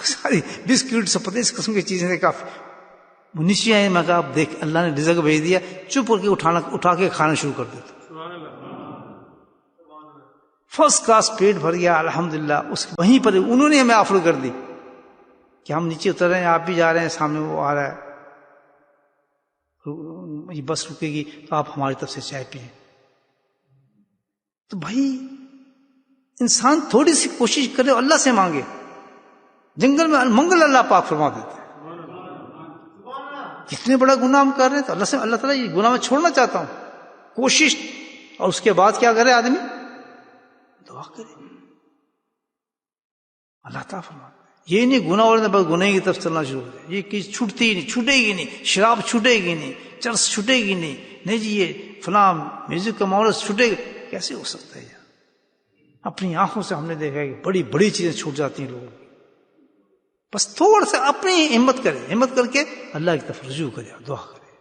ساری بسکٹ سب پتہ اس قسم کی چیزیں تھے کافی. وہ نیچے آئے, میں کہا اب دیکھ اللہ نے رزق بھیج دیا, چپ کر کے اٹھا کے کھانا شروع کر دیتا. فرسٹ کلاس پیٹ بھر گیا الحمدللہ. اس وہیں پر انہوں نے ہمیں آفر کر دی کہ ہم نیچے اتر رہے ہیں, آپ بھی جا رہے ہیں, سامنے وہ آ رہا ہے, یہ بس رکے گی تو آپ ہماری طرف سے چائے پئیں. تو بھائی انسان تھوڑی سی کوشش کرے, اللہ سے مانگے. جنگل میں منگل اللہ پاک فرما دیتے ہیں. اتنے بڑا گناہ ہم کر رہے ہیں تو اللہ سے, اللہ تعالیٰ یہ گناہ میں چھوڑنا چاہتا ہوں, کوشش. اور اس کے بعد کیا کرے آدمی, دعا کرے. اللہ تعالیٰ فرما, یہ نہیں گناہ اور بس گناہ کی طرف چلنا شروع ہو جائے. یہ چیز چھوٹتی ہی نہیں, چھوٹے گی نہیں, شراب چھوٹے گی نہیں, چرس چھوٹے گی نہیں جی, یہ فلاں میوزک کا ماحول چھوٹے گا. کیسے ہو سکتا ہے یار؟ اپنی آنکھوں سے ہم نے دیکھا ہے کہ بڑی بڑی چیزیں چھوٹ جاتی ہیں لوگوں کی. بس تھوڑا سا اپنی ہمت کرے, ہمت کر کے اللہ کی طرف رجوع کرے, دعا کرے.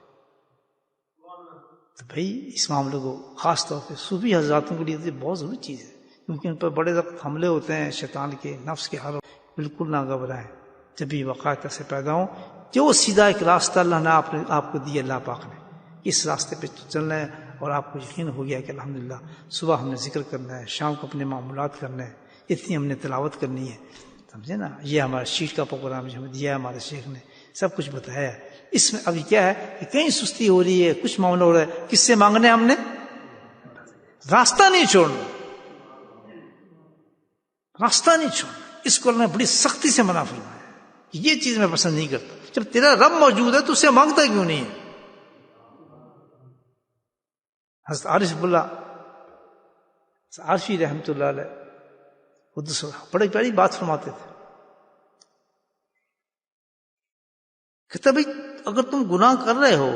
تو بھائی اس معاملے کو خاص طور پہ صوفی حضراتوں کے لیے بہت ضروری چیز ہے, کیونکہ ان پر بڑے وقت حملے ہوتے ہیں شیطان کے, نفس کے. ہر بالکل نہ گھبرائیں, جب بھی واقعات سے پیدا ہوں, جو سیدھا ایک راستہ اللہ نے آپ کو دیا, اللہ پاک نے, اس راستے پہ چلنا ہے. اور آپ کو یقین ہو گیا کہ الحمدللہ صبح ہم نے ذکر کرنا ہے, شام کو اپنے معاملات کرنا ہے, اتنی ہم نے تلاوت کرنی ہے, سمجھے نا. یہ ہمارا شیٹ کا پروگرام جو ہمیں دیا ہے ہمارے شیخ نے, سب کچھ بتایا ہے. اس میں ابھی کیا ہے کہ کہیں سستی ہو رہی ہے, کچھ معاملہ ہو رہا ہے, کس سے مانگنا ہے ہم نے, راستہ نہیں چھوڑنا, راستہ نہیں چھوڑنا. اس کو اللہ نے بڑی سختی سے منع فرمایا کہ یہ چیز میں پسند نہیں کرتا. جب تیرا رب موجود ہے تو اسے مانگتا کیوں نہیں ہے؟ حضرت عارف اللہ عارفی رحمۃ اللہ علیہ بڑی پیاری بات فرماتے تھے. کہتا بھائی اگر تم گناہ کر رہے ہو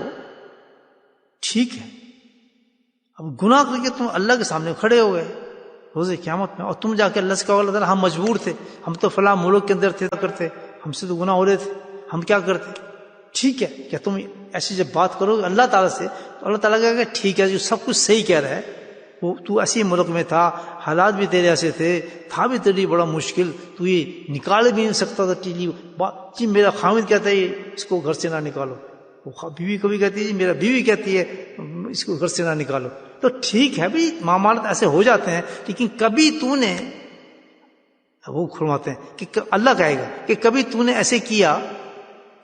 ٹھیک ہے, اب گناہ کر کے تم اللہ کے سامنے کھڑے ہو گئے روز قیامت میں, اور تم جا کے اللہ سے کہو اللہ تعالیٰ ہم مجبور تھے, ہم تو فلاں ملک کے اندر تھے, کرتے ہم سے تو گناہ ہو رہے تھے, ہم کیا کرتے. ٹھیک ہے, کیا تم ایسی جب بات کرو گے اللہ تعالیٰ سے تو اللہ تعالیٰ کہے گا ٹھیک ہے جو سب کچھ صحیح کہہ رہا ہے, وہ تو ایسی ملک میں تھا, حالات بھی تیرے ایسے تھے, تھا بھی تیرے لیے بڑا مشکل, تو یہ نکال بھی نہیں سکتا تھا ٹیلی. جی میرا خامد کہتا ہے اس کو گھر سے نہ نکالو, وہ بیوی کبھی کہتی ہے جی میرا بیوی کہتی ہے اس کو گھر سے نہ نکالو. تو ٹھیک ہے بھائی معاملات ایسے ہو جاتے ہیں, لیکن کبھی تو نے, وہ فرماتے ہیں کہ اللہ کہے گا کہ کبھی تو نے ایسے کیا,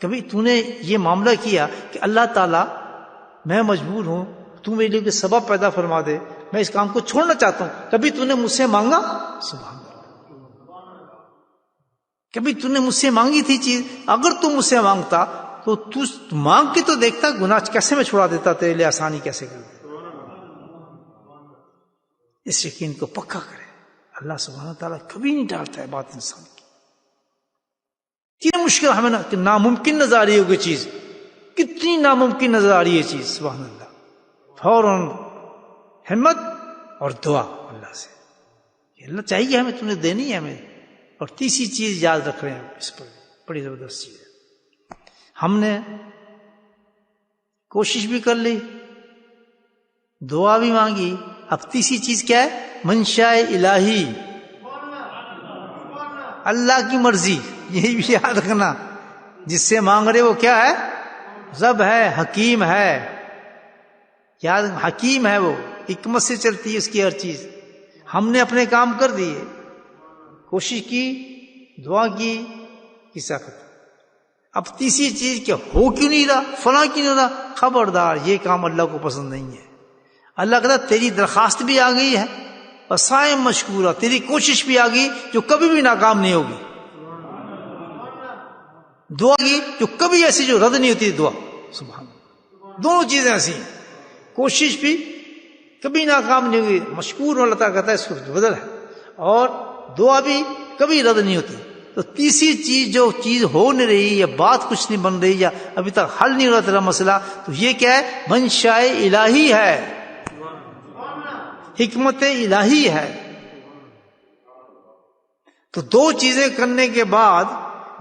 کبھی تو نے یہ معاملہ کیا کہ اللہ تعالیٰ میں مجبور ہوں, تو میرے لیے کوئی سبب پیدا فرما دے, میں اس کام کو چھوڑنا چاہتا ہوں. کبھی تو نے مجھ سے مانگا, سبحان اللہ, کبھی تو نے مجھ سے مانگی تھی چیز, اگر تو مجھ سے مانگتا تو تو مانگ کے تو دیکھتا گناہ کیسے میں چھڑا دیتا, تیرے لیے آسانی کیسے کر دیتا. اس یقین کو پکا کرے, اللہ سبحانہ تعالیٰ کبھی نہیں ڈالتا ہے بات انسان کی. اتنی مشکل ہمیں ناممکن نظر آ رہی ہوگی چیز, کتنی ناممکن نظر آ رہی ہے چیز، سبحان اللہ، فوراً ہمت اور دعا اللہ سے، اللہ چاہیے ہمیں، تم نے دینی ہے ہمیں۔ اور تیسری چیز یاد رکھ رہے ہیں اس پر، بڑی زبردست چیز ہے، ہم نے کوشش بھی کر لی، دعا بھی مانگی، اب تیسری چیز کیا ہے؟ منشاء الہی، اللہ کی مرضی، یہی بھی یاد رکھنا، جس سے مانگ رہے وہ کیا ہے؟ رب ہے، حکیم ہے، یاد، حکیم ہے، وہ حکمت سے چلتی ہے اس کی ہر چیز۔ ہم نے اپنے کام کر دیے، کوشش کی، دعا کی، کسا ختم۔ اب تیسری چیز کیا؟ ہو کیوں نہیں رہا، فلاں کیوں نہیں رہا؟ خبردار، یہ کام اللہ کو پسند نہیں ہے۔ اللہ کہتا تیری درخواست بھی آ گئی ہے، وسائم مشکورہ، تیری کوشش بھی آ گئی جو کبھی بھی ناکام نہیں ہوگی، دعا کی جو کبھی ایسی جو رد نہیں ہوتی دعا، سبحان اللہ، دونوں چیزیں ایسی ہیں، کوشش بھی کبھی ناکام نہیں ہوگی، مشکور اللہ تعالیٰ کہتا ہے اس کو بدل ہے، اور دعا بھی کبھی رد نہیں ہوتی۔ تو تیسری چیز جو چیز ہو نہیں رہی یا بات کچھ نہیں بن رہی یا ابھی تک حل نہیں ہو رہا تیرا مسئلہ، تو یہ کیا ہے؟ منشاء الہی ہے، حکمت الہی ہے۔ تو دو چیزیں کرنے کے بعد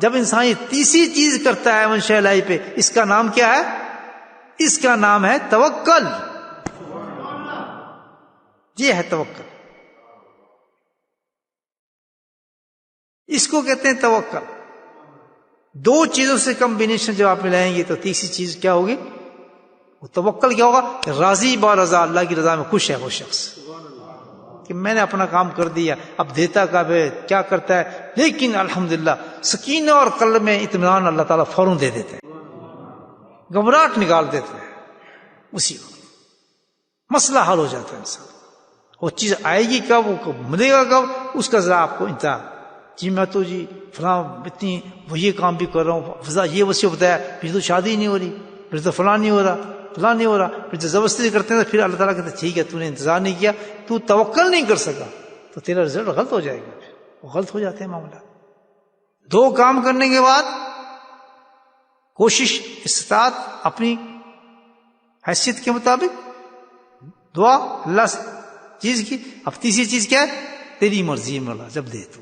جب انسان یہ تیسری چیز کرتا ہے منشاء الہی پہ، اس کا نام کیا ہے؟ اس کا نام ہے توکل، یہ ہے توکل، اس کو کہتے ہیں توکل۔ دو چیزوں سے کمبینیشن جب آپ ملائیں گے تو تیسری چیز کیا ہوگی؟ وہ توکل کیا ہوگا؟ کہ راضی با رضا، اللہ کی رضا میں خوش ہے وہ شخص، کہ میں نے اپنا کام کر دیا، اب دیتا کب ہے، کیا کرتا ہے، لیکن الحمدللہ سکینہ اور قلب میں اطمینان اللہ تعالیٰ فوراً دے دیتے ہیں، گھبراہٹ نکال دیتے ہیں، اسی وقت مسئلہ حل ہو جاتا ہے انسان۔ وہ چیز آئے گی کب، وہ ملے گا کب، اس کا ذرا آپ کو انتظار، جی میں تو جی فلاں اتنی وہ یہ کام بھی کر رہا ہوں، فضا یہ وسیع بتایا، پھر تو شادی نہیں ہو رہی، پھر تو فلاں نہیں ہو رہا، فلاں نہیں ہو رہا، پھر تو زبردستی کرتے ہیں، پھر اللہ تعالیٰ کہتے ہیں ٹھیک ہے تو نے انتظار نہیں کیا، تو توکل نہیں کر سکا، تو تیرا رزلٹ غلط ہو جائے گا، پھر وہ غلط ہو جاتے ہیں معاملات۔ دو کام کرنے کے بعد کوشش، استطاعت اپنی حیثیت کے مطابق، دعا اللہ سے چیز کی، اب تیسری چیز کیا ہے؟ تیری مرضی مولا، جب دے تو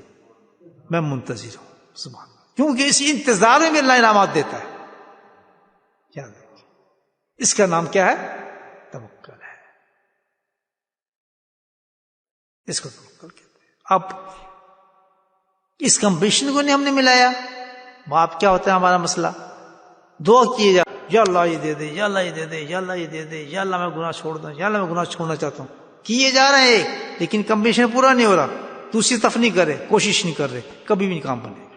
میں منتظر ہوں، سبحان اللہ، کیونکہ اس انتظار میں اللہ انعامات دیتا ہے، یاد رکھیں، اس کا نام کیا ہے؟ توکل ہے، اس کو توکل کہتے ہیں۔ اب اس کمبینیشن کو نہیں ہم نے ملایا، باپ کیا ہوتا ہے ہمارا مسئلہ؟ دعا کیے جا، یا اللہ یہ دے دے، یا اللہ یہ دے دے، یا اللہ یہ دے دے، یا اللہ میں گناہ چھوڑ دوں، یا اللہ میں گناہ چھوڑنا چاہتا ہوں، کیے جا رہے ہیں لیکن کمبینیشن پورا نہیں ہو رہا، دوسری طرف نہیں کر رہے، کوشش نہیں کر رہے، کبھی بھی نہیں کام بنے گا۔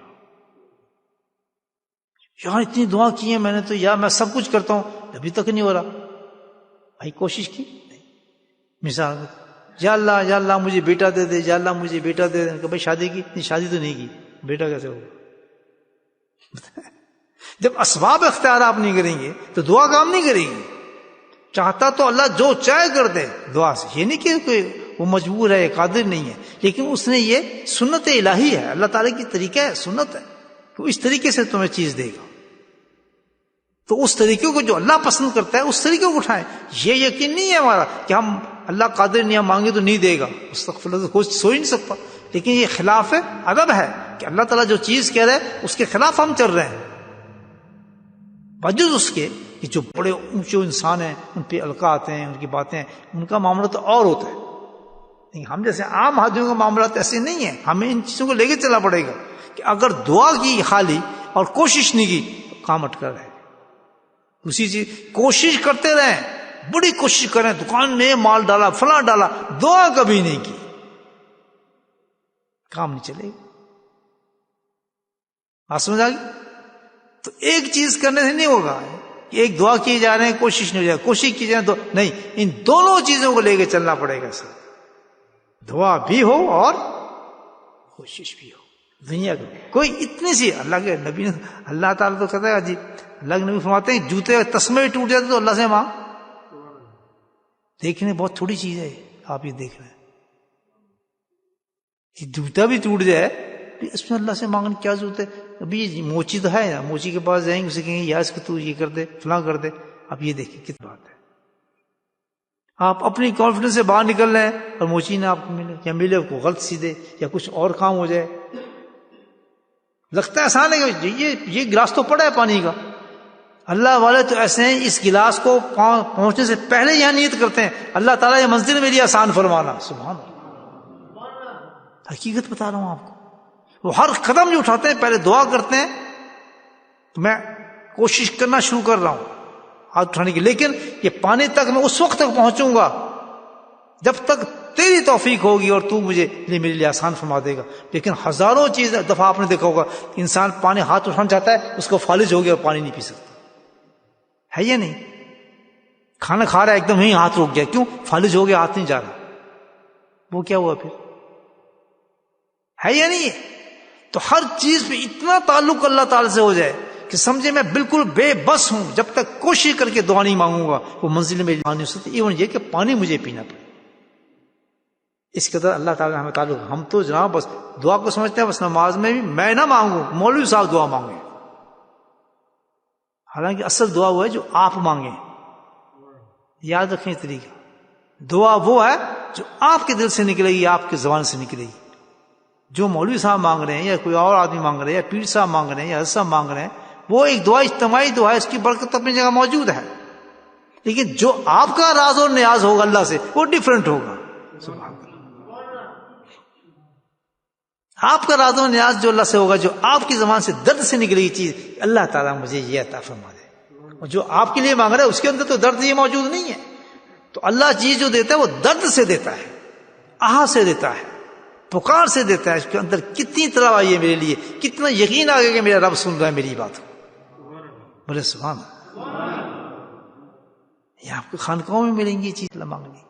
یار اتنی دعا کی ہے میں نے تو، یا میں سب کچھ کرتا ہوں ابھی تک نہیں ہو رہا، بھائی کوشش کی نہیں۔ مثال میں یا اللہ مجھے بیٹا دے دے، یا اللہ مجھے بیٹا دے دے، کہ بھائی شادی کی نہیں، شادی تو نہیں کی، بیٹا کیسے ہوگا؟ جب اسباب اختیار آپ نہیں کریں گے تو دعا کام نہیں کرے گی۔ چاہتا تو اللہ جو چاہے کر دے دعا سے، یہ نہیں کہ کوئی وہ مجبور ہے، قادر نہیں ہے، لیکن اس نے یہ سنت الہی ہے، اللہ تعالیٰ کی طریقہ ہے، سنت ہے، تو اس طریقے سے تمہیں چیز دے گا۔ تو اس طریقے کو جو اللہ پسند کرتا ہے اس طریقے کو اٹھائیں۔ یہ یقین نہیں ہے ہمارا کہ ہم اللہ قادر نہیں، ہم مانگے تو نہیں دے گا، استغفر اللہ، کوئی سو ہی نہیں سکتا، لیکن یہ خلاف ہے ادب ہے کہ اللہ تعالیٰ جو چیز کہہ رہے ہیں اس کے خلاف ہم چل رہے ہیں، باوجود اس کے کہ جو بڑے اونچے انسان ہیں ان پہ القاء آتے ہیں، ان کی باتیں، ان کا معاملہ تو اور ہوتا ہے، لیکن ہم جیسے عام آدمیوں کا معاملات ایسے نہیں ہیں۔ ہمیں ان چیزوں کو لے کے چلنا پڑے گا کہ اگر دعا کی خالی اور کوشش نہیں کی تو کام اٹکا رہے۔ دوسری چیز، کوشش کرتے رہیں، بڑی کوشش کریں، دکان میں مال ڈالا، فلاں ڈالا، دعا کبھی نہیں کی، کام نہیں چلے گا۔ بات سمجھ آ گئی؟ تو ایک چیز کرنے سے نہیں ہوگا کہ ایک دعا کی جا رہے ہیں کوشش نہیں ہو جائے، کوشش کی جائے تو نہیں، ان دونوں چیزوں کو لے کے چلنا پڑے گا سر، دعا بھی ہو اور کوشش بھی ہو۔ دنیا کو کوئی اتنی سی، اللہ کے نبی، اللہ تعالیٰ تو کہتا ہے جی، اللہ کے نبی فرماتے ہیں جوتے تسمے بھی ٹوٹ جاتے تو اللہ سے مانگ، دیکھنے بہت تھوڑی چیز ہے، آپ یہ دیکھ رہے ہیں کہ جوتا بھی ٹوٹ جائے اس میں اللہ سے مانگنے کیا ضرورت ہے؟ ابھی موچی تو ہے نا، موچی کے پاس جائیں گے، اسے کہیں گے یا اس کو تو یہ کر دے، فلاں کر دے. اب یہ دیکھیں کتنی بات ہے. آپ اپنی کانفیڈنس سے باہر نکل رہے ہیں اور موچی نے آپ کو ملے، یا ملے کو غلط سیدھے، یا کچھ اور کام ہو جائے. لگتا ہے آسان ہے کہ یہ گلاس تو پڑا ہے پانی کا. اللہ والے تو ایسے ہیں، اس گلاس کو پہنچنے سے پہلے یہاں نیت کرتے ہیں اللہ تعالیٰ یہ منزل میری آسان فرمانا. سبحان اللہ، حقیقت بتا رہا ہوں آپ کو. وہ ہر قدم جو اٹھاتے ہیں پہلے دعا کرتے ہیں. میں کوشش کرنا شروع کر رہا ہوں ہاتھ اٹھانے کی، لیکن یہ پانی تک میں اس وقت تک پہنچوں گا جب تک تیری توفیق ہوگی اور تو مجھے میرے لیے آسان فرما دے گا. لیکن ہزاروں چیز دفعہ آپ نے دیکھا ہوگا، انسان پانی ہاتھ اٹھانا چاہتا ہے، اس کو فالج ہو گیا اور پانی نہیں پی سکتا ہے یا نہیں؟ کھانا کھا رہا ہے ایک دم ہی ہاتھ رک گیا، کیوں؟ فالج ہو گیا، ہاتھ نہیں جا رہا. وہ کیا ہوا پھر؟ ہے یا نہیں؟ تو ہر چیز پہ اتنا تعلق اللہ تعالی سے ہو جائے کہ سمجھے میں بالکل بے بس ہوں، جب تک کوشش کر کے دعا نہیں مانگوں گا وہ منزل میں نہیں ہو سکتی. ایون یہ کہ پانی مجھے پینا پڑے. اس قدر اللہ تعالیٰ ہمیں تعلق. ہم تو جناب بس دعا کو سمجھتے ہیں، بس نماز میں بھی میں نہ مانگوں، مولوی صاحب دعا مانگیں. حالانکہ اصل دعا وہ ہے جو آپ مانگیں. یاد رکھیں طریقہ. دعا وہ ہے جو آپ کے دل سے نکلے گی، آپ کی زبان سے نکلے گی. جو مولوی صاحب مانگ رہے ہیں یا کوئی اور آدمی مانگ رہے ہیں یا پیر صاحب مانگ رہے ہیں یا حضرت صاحب مانگ رہے ہیں، وہ ایک دعا اجتماعی دعا ہے، اس کی برکت اپنی جگہ موجود ہے. لیکن جو آپ کا راز اور نیاز ہوگا اللہ سے وہ ڈیفرنٹ ہوگا. سبحان اللہ. آپ کا راز و نیاز جو اللہ سے ہوگا، جو آپ کی زبان سے درد سے نکلے گی چیز، اللہ تعالیٰ مجھے یہ عطا فرما دے. اور جو آپ کے لیے مانگ رہا ہے اس کے اندر تو درد یہ موجود نہیں ہے. تو اللہ چیز جو دیتا ہے وہ درد سے دیتا ہے، آہ سے دیتا ہے، پکار سے دیتا ہے. اس کے اندر کتنی طلب آئی ہے میرے لیے، کتنا یقین آ گیا کہ میرا رب سن رہا ہے میری بات کو. بولے سبحان اللہ. یہ آپ کو خانقاہوں میں ملیں گی یہ چیز اللہ مانگنے کی.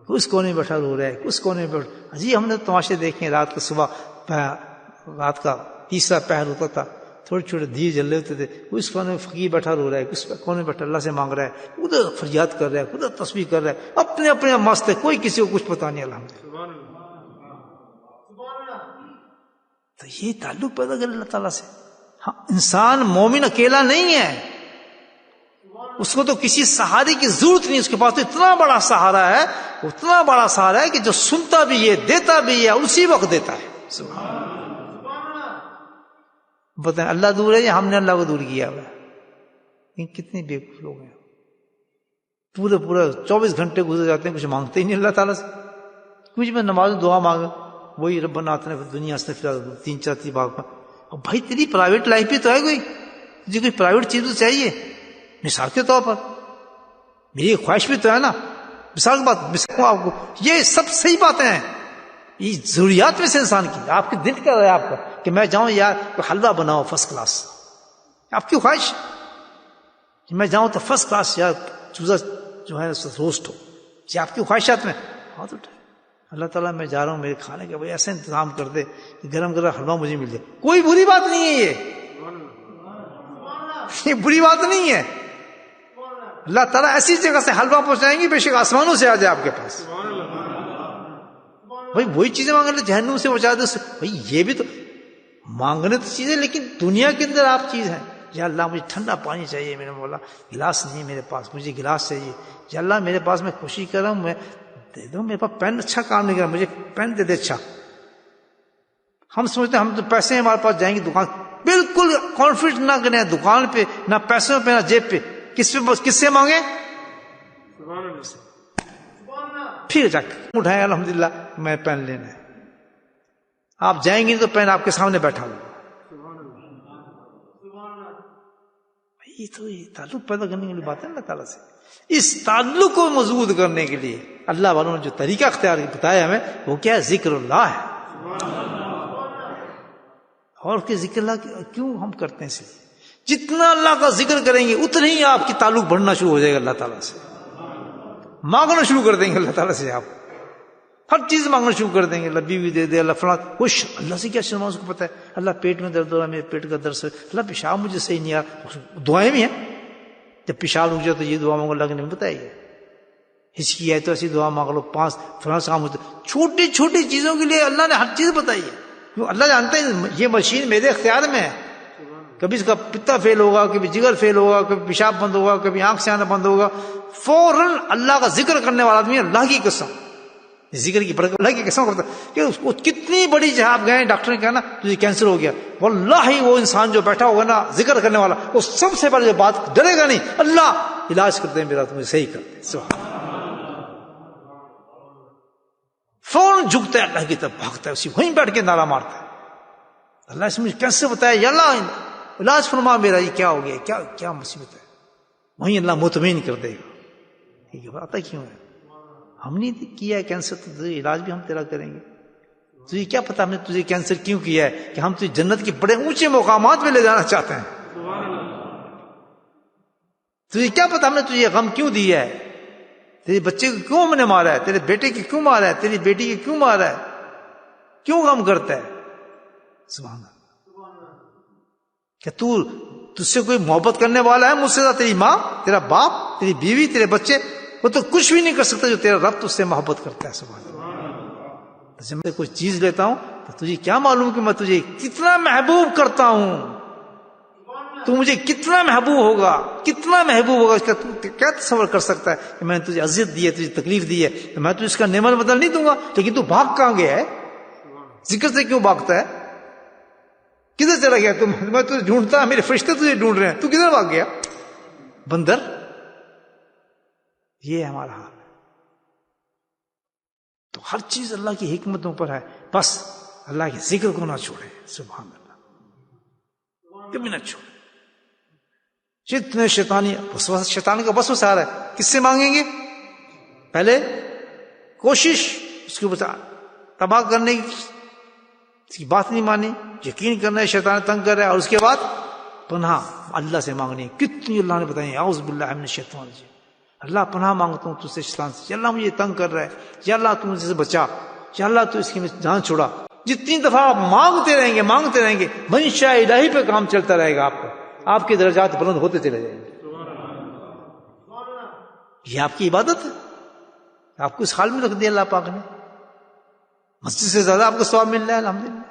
اس کونے میں بیٹھا رو رہا ہے، اس کونے میں بیٹھا. جی ہم نے تماشے دیکھے رات کو، صبح رات کا تیسرا پہر ہوتا تھا، تھوڑے چھوٹے دیے جل رہے ہوتے تھے. اس کونے میں فقیر بیٹھا رو رہا ہے، اس کونے میں بیٹھا اللہ سے مانگ رہا ہے، ادھر فریاد کر رہا ہے، ادھر تسبیح کر رہا ہے، اپنے اپنے مست ہے، کوئی کسی کو کچھ پتا نہیں. الحمدللہ. تو یہ تعلق پیدا کر اللہ تعالیٰ سے. ہاں، انسان مومن اکیلا نہیں ہے، اس کو تو کسی سہارے کی ضرورت نہیں. اس کے پاس تو اتنا بڑا سہارا ہے، اتنا بڑا سہارا ہے کہ جو سنتا بھی ہے، دیتا بھی ہے، اسی وقت دیتا ہے. سبحان اللہ. بتائیں اللہ دور ہے یا ہم نے اللہ کو دور کیا ہوا ہے؟ کتنے بےوقوف لوگ ہیں. پورا 24 گھنٹے گزر جاتے ہیں، کچھ مانگتے ہی نہیں اللہ تعالیٰ سے. کچھ میں نماز دعا مانگا، وہی ربنا آتنا فی الدنیا سے 3-4 بار. اور بھائی تیری پرائیویٹ لائف بھی تو ہے، کوئی تجھے کوئی پرائیویٹ چیز تو چاہیے. مثال کے طور پر میری خواہش بھی تو ہے نا. مثال کی بات مثال آپ کو، یہ سب صحیح باتیں ہیں، یہ ضروریات میں سے انسان کی. آپ کے دل کر رہا ہے آپ کا کہ میں جاؤں یار کوئی حلوہ بناؤ فرسٹ کلاس. آپ کی خواہش کہ میں جاؤں تو فرسٹ کلاس یار چوزا جو ہے روسٹ ہو. یہ آپ کی خواہشات میں ہاتھ اٹھائے. اللہ تعالیٰ میں جا رہا ہوں، میرے کھانے کا بھائی ایسا انتظام کر دے کہ گرم گرم حلوہ مجھے مل جائے. کوئی بری بات نہیں ہے، یہ بری بات نہیں ہے. اللہ تعالیٰ ایسی جگہ سے حلوہ پہنچائیں گے بے شک آسمانوں سے آ جائے آپ کے پاس. بھائی وہی چیزیں مانگ رہے جہنم سے بچا دے. بھائی یہ بھی تو مانگنے تو چیزیں، لیکن دنیا کے اندر آپ چیز ہیں. یا اللہ مجھے ٹھنڈا پانی چاہیے، میرے مولا گلاس نہیں میرے پاس، مجھے گلاس چاہیے. یا اللہ میرے پاس میں کوشش کر رہا ہوں، میں دے دو. میرے پاس پین اچھا کام نہیں کر رہا، مجھے پین دے دے اچھا. ہم سمجھتے ہیں ہم تو پیسے ہیں ہمارے پاس، جائیں گے دکان. بالکل کانفیڈنٹ نہ کریں دکان پہ، نہ پیسوں پہ، نہ جیب پہ. کس سے مانگے؟ پھر جا کے اٹھائیں الحمدللہ میں پین لینا ہے. آپ جائیں گے تو پین آپ کے سامنے بیٹھا ہوا. یہ تو یہ تعلق پیدا کرنے کے لیے بات ہے اللہ تعالیٰ سے. اس تعلق کو مضبوط کرنے کے لیے اللہ والوں نے جو طریقہ اختیار بتایا ہمیں، وہ کیا ہے؟ ذکر اللہ ہے. اور کہ ذکر اللہ کیوں ہم کرتے ہیں؟ صرف جتنا اللہ کا ذکر کریں گے اتنا ہی آپ کی تعلق بڑھنا شروع ہو جائے گا اللہ تعالیٰ سے. مانگنا شروع کر دیں گے اللہ تعالیٰ سے. آپ ہر چیز مانگنا شروع کر دیں گے. اللہ بیوی دے دے، اللہ فلاں. خوش اللہ سے کیا شرما، اس کو پتا ہے. اللہ پیٹ میں درد ہو رہا ہے، میرے پیٹ کا درد سے. اللہ پیشاب مجھے صحیح نہیں آ رہا. دعائیں بھی ہیں، جب پیشاب رک جائے تو یہ دعا مانگو، اللہ نے بتائی ہے. ہچکی ہے تو ایسی دعا مانگ لو. 5 فلاں کام ہوتے. چھوٹی چھوٹی چیزوں کے لیے اللہ نے ہر چیز بتائی ہے. اللہ جانتا ہے یہ مشین میرے اختیار میں ہے، کبھی اس کا پتا فیل ہوگا، کبھی جگر فیل ہوگا، کبھی پیشاب بند ہوگا، کبھی آنکھ سے آنا بند ہوگا، فوراً اللہ کا ذکر کرنے والا آدمی اللہ کی قسم، ذکر کی برکت اللہ کی قسم کرتا ہے کہ اس کو کتنی بڑی جہاں آپ گئے ڈاکٹر نے کہا نا تجھے کینسر ہو گیا، واللہ وہ انسان جو بیٹھا ہوگا نا ذکر کرنے والا، وہ سب سے پہلے جو بات ڈرے گا نہیں، اللہ علاج کرتے ہیں میرا، تمہیں صحیح کرتے ہیں، سبحان فوراً جھکتا ہے اللہ کی طرف، بھاگتا ہے، اسی وہیں بیٹھ کے نعرہ مارتا ہے، اللہ اس مجھے کیسے بتایا، یا اللہ علاج فرما میرا، یہ کیا ہو گیا، کیا مصیبت ہے، وہیں اللہ مطمئن کر دے گا، ٹھیک ہے آتا کیوں ہے، ہم نے کیا ہے کینسر، تو علاج بھی ہم تیرا کریں گے، تجھے کیا پتا ہم نے تجھے کینسر کیوں کیا ہے، کہ ہم تجھے جنت کے بڑے اونچے مقامات پہ لے جانا چاہتے ہیں، تجھے کیا پتا ہم نے تجھے غم کیوں دیا ہے، تیرے بچے کو کیوں ہم نے مارا ہے، تیرے بیٹے کی کیوں مارا ہے، تیری بیٹی کی کیوں مارا ہے، کیوں غم کرتا ہے، سبحان اللہ، کہ تجھ سے کوئی محبت کرنے والا ہے مجھ سے، تیری ماں، تیرا باپ، تیری بیوی، تیرے بچے، وہ تو کچھ بھی نہیں کر سکتا جو تیرا رب تجھ سے محبت کرتا ہے، سبحان اللہ، جب میں کوئی چیز لیتا ہوں تو تجھے کیا معلوم کہ میں تجھے کتنا محبوب کرتا ہوں، تو مجھے کتنا محبوب ہوگا اس کا تو کیا تصور کر سکتا ہے کہ میں نے تجھے اذیت دی ہے، تجھے تکلیف دی ہے، تو میں تجھے اس کا نعمت بدل نہیں دوں گا، لیکن تو بھاگ کہاں گیا ہے، ذکر سے کیوں بھاگتا ہے، کدھر چلا گیا تم، میں تجھے ڈھونڈتا، میرے فرشتے تجھے ڈھونڈ رہے ہیں، تو کدھر بھاگ گیا بندر، یہ ہمارا حال ہے، تو ہر چیز اللہ کی حکمتوں پر ہے، بس اللہ کے ذکر کو نہ چھوڑے، سبحان اللہ، کبھی نہ چھوڑے، جتنے شیطان کا بس وسارا ہے، کس سے مانگیں گے، پہلے کوشش اس کو تباہ کرنے کی بات نہیں مانی، یقین کرنا ہے شیطان تنگ کر رہا ہے، اور اس کے بعد پناہ اللہ سے مانگنی، کتنی اللہ نے بتائی، اعوذ باللہ من الشیطان الرجیم، اللہ پناہ مانگتا ہوں تجھ سے شیطان سے، یا اللہ مجھے تنگ کر رہا ہے، یا اللہ تو مجھے سے بچا، یا اللہ تو اس کی جان چھوڑا، جتنی دفعہ آپ مانگتے رہیں گے منشاء الہی پہ کام چلتا رہے گا، آپ کا آپ کے درجات بلند ہوتے چلے جائیں گے، یہ آپ کی عبادت ہے، آپ کو اس حال میں رکھ دیا اللہ پاک نے، مسجد سے زیادہ آپ کو ثواب مل رہا ہے الحمدللہ،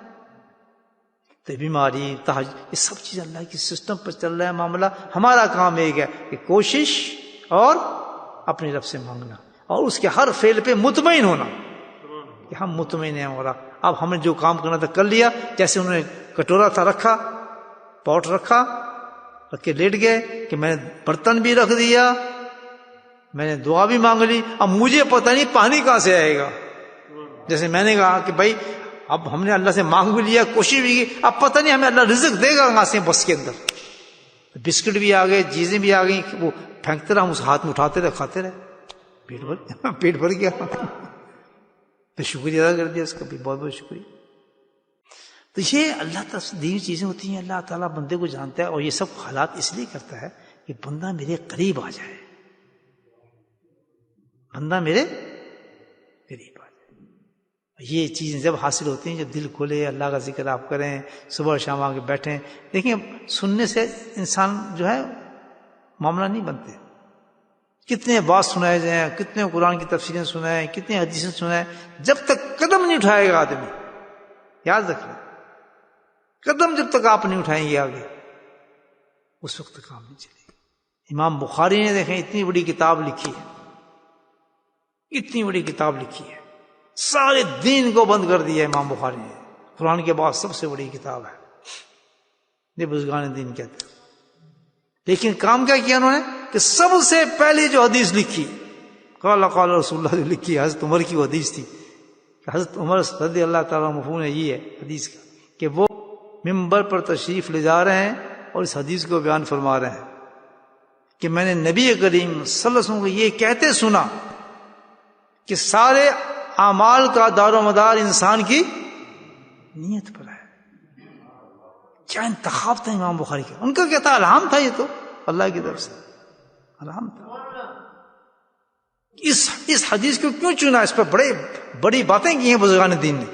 تو بیماری یہ سب چیز اللہ کی سسٹم پر چل رہا ہے معاملہ، ہمارا کام ایک ہے کہ کوشش اور اپنے رب سے مانگنا، اور اس کے ہر فعل پہ مطمئن ہونا کہ ہم مطمئن ہیں، مولا اب ہم نے جو کام کرنا تھا کر لیا، جیسے انہوں نے کٹورا تھا رکھا، پاٹ رکھا، رکھ کے لیٹ گئے کہ میں نے برتن بھی رکھ دیا، میں نے دعا بھی مانگ لی، اب مجھے پتہ نہیں پانی کہاں سے آئے گا، جیسے میں نے کہا کہ بھائی اب ہم نے اللہ سے مانگ بھی لیا، کوشش بھی کی، اب پتہ نہیں ہمیں اللہ رزق دے گا کہاں سے، بس کے اندر بسکٹ بھی آ گئے، چیزیں بھی آ گئی، وہ پھینکتے رہا، ہم اس ہاتھ میں اٹھاتے رہے، کھاتے رہے، پیٹ بھر گیا، تو شکریہ ادا کر دیا اس کا بھی، بہت بہت شکریہ۔ تو یہ اللہ تعالیٰ دی چیزیں ہوتی ہیں، اللہ تعالیٰ بندے کو جانتا ہے، اور یہ سب حالات اس لیے کرتا ہے کہ بندہ میرے قریب آ جائے، بندہ میرے قریب آ جائے۔ یہ چیزیں جب حاصل ہوتی ہیں، جب دل کھولے، اللہ کا ذکر آپ کریں، صبح شام آ کے بیٹھیں، دیکھیں سننے سے انسان جو ہے معاملہ نہیں بنتے، کتنے بات سنائے جائیں، کتنے قرآن کی تفسیریں سنائیں، کتنے حدیثیں سنائیں، جب تک قدم نہیں اٹھائے گا آدمی، یاد رکھ لیں، قدم جب تک آپ نہیں اٹھائیں گے آگے، اس وقت کام نہیں چلے گا۔ امام بخاری نے دیکھیں اتنی بڑی کتاب لکھی ہے، اتنی بڑی کتاب لکھی ہے، سارے دین کو بند کر دیا امام بخاری نے، قرآن کے بعد سب سے بڑی کتاب ہے، یہ بزرگان دین کہتے ہیں، لیکن کام کیا کیا انہوں نے کہ سب سے پہلے جو حدیث لکھی، قال قال رسول اللہ جو لکھی، حضرت عمر کی وہ حدیث تھی کہ حضرت عمر رضی اللہ تعالیٰ مفہوم ہے یہ ہے حدیث کا کہ وہ ممبر پر تشریف لے جا رہے ہیں اور اس حدیث کو بیان فرما رہے ہیں کہ میں نے نبی کریم صلی اللہ علیہ وسلم کو یہ کہتے سنا کہ سارے اعمال کا دار و مدار انسان کی نیت پر ہے۔ کیا انتخاب تھا امام بخاری کا، ان کا کیا تھا، الہام تھا، یہ تو اللہ کی طرف سے الہام تھا۔ اس حدیث کو کیوں چنا، اس پر بڑی باتیں کی ہیں بزرگان دین نے،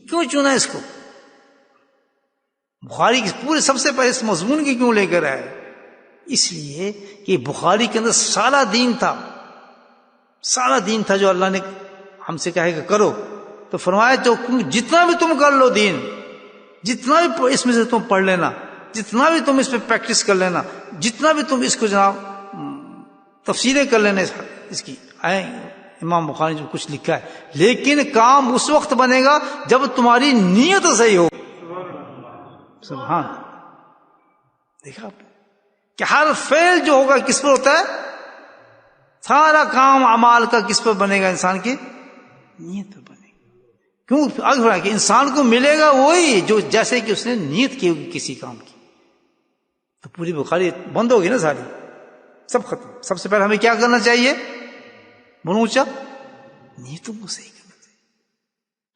کیوں چنا اس کو، بخاری کی پورے سب سے پہلے اس مضمون کی کیوں لے کر آئے، اس لیے کہ بخاری کے اندر سارا دین تھا جو اللہ نے ہم سے کہے کہ کرو، تو فرمایا جو جتنا بھی تم کر لو دین، جتنا بھی اس میں سے تم پڑھ لینا، جتنا بھی تم اس پہ پریکٹس کر لینا، جتنا بھی تم اس کو جناب تفسیریں کر لینا اس کی، امام بخاری جو کچھ لکھا ہے، لیکن کام اس وقت بنے گا جب تمہاری نیت صحیح ہو. سبحان. دیکھا آپ نے کہ ہر فعل جو ہوگا کس پر ہوتا ہے؟ سارا کام اعمال کا کس پر بنے گا؟ انسان کی نیت پر بنے گا. کیوں؟ آگے کہ انسان کو ملے گا وہی جو جیسے کہ اس نے نیت کی ہوگی کسی کام کی. تو پوری بخاری بند ہوگی نا ساری، سب ختم. سب سے پہلے ہمیں کیا کرنا چاہیے؟ بولو اونچا، نیتوں کو صحیح کرنا چاہیے.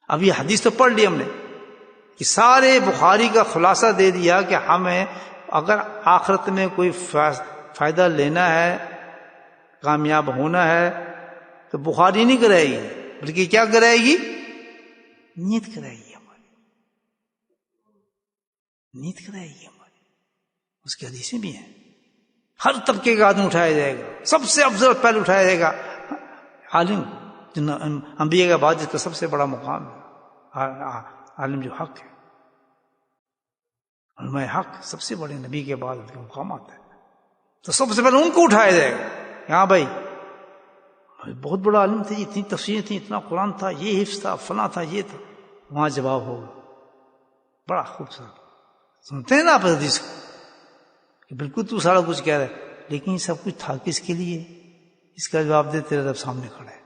اب یہ حدیث تو پڑھ لی ہم نے کہ سارے بخاری کا خلاصہ دے دیا کہ ہمیں اگر آخرت میں کوئی فائدہ لینا ہے، کامیاب ہونا ہے، تو بخاری نہیں کرائے گی، بلکہ کیا کرائے گی؟ نیت کرائے گی ہماری، نیت کرائے گی ہماری. اس کی حدیثیں بھی ہیں. ہر طبقے کا آدمی اٹھایا جائے گا، سب سے افضل پہلے اٹھایا جائے گا عالم، انبیاء کے بعد جس کا سب سے بڑا مقام ہے، عالم جو حق ہے، علماء حق سب سے بڑے نبی کے بعد ان کا مقام آتا ہے. تو سب سے پہلے ان کو اٹھایا جائے گا. ہاں بھائی بہت بڑا عالم تھے، اتنی تفسیریں تھیں، اتنا قرآن تھا، یہ حفظ تھا، فلاں تھا، یہ تھا. وہاں جواب ہوگا بڑا خوبصورت. سنتے ہیں نا آپ حدیث کو کہ بالکل تو سارا کچھ کہہ رہا ہے، لیکن یہ سب کچھ تھا کس کے لیے؟ اس کا جواب دے تیرے رب سامنے کھڑا ہے.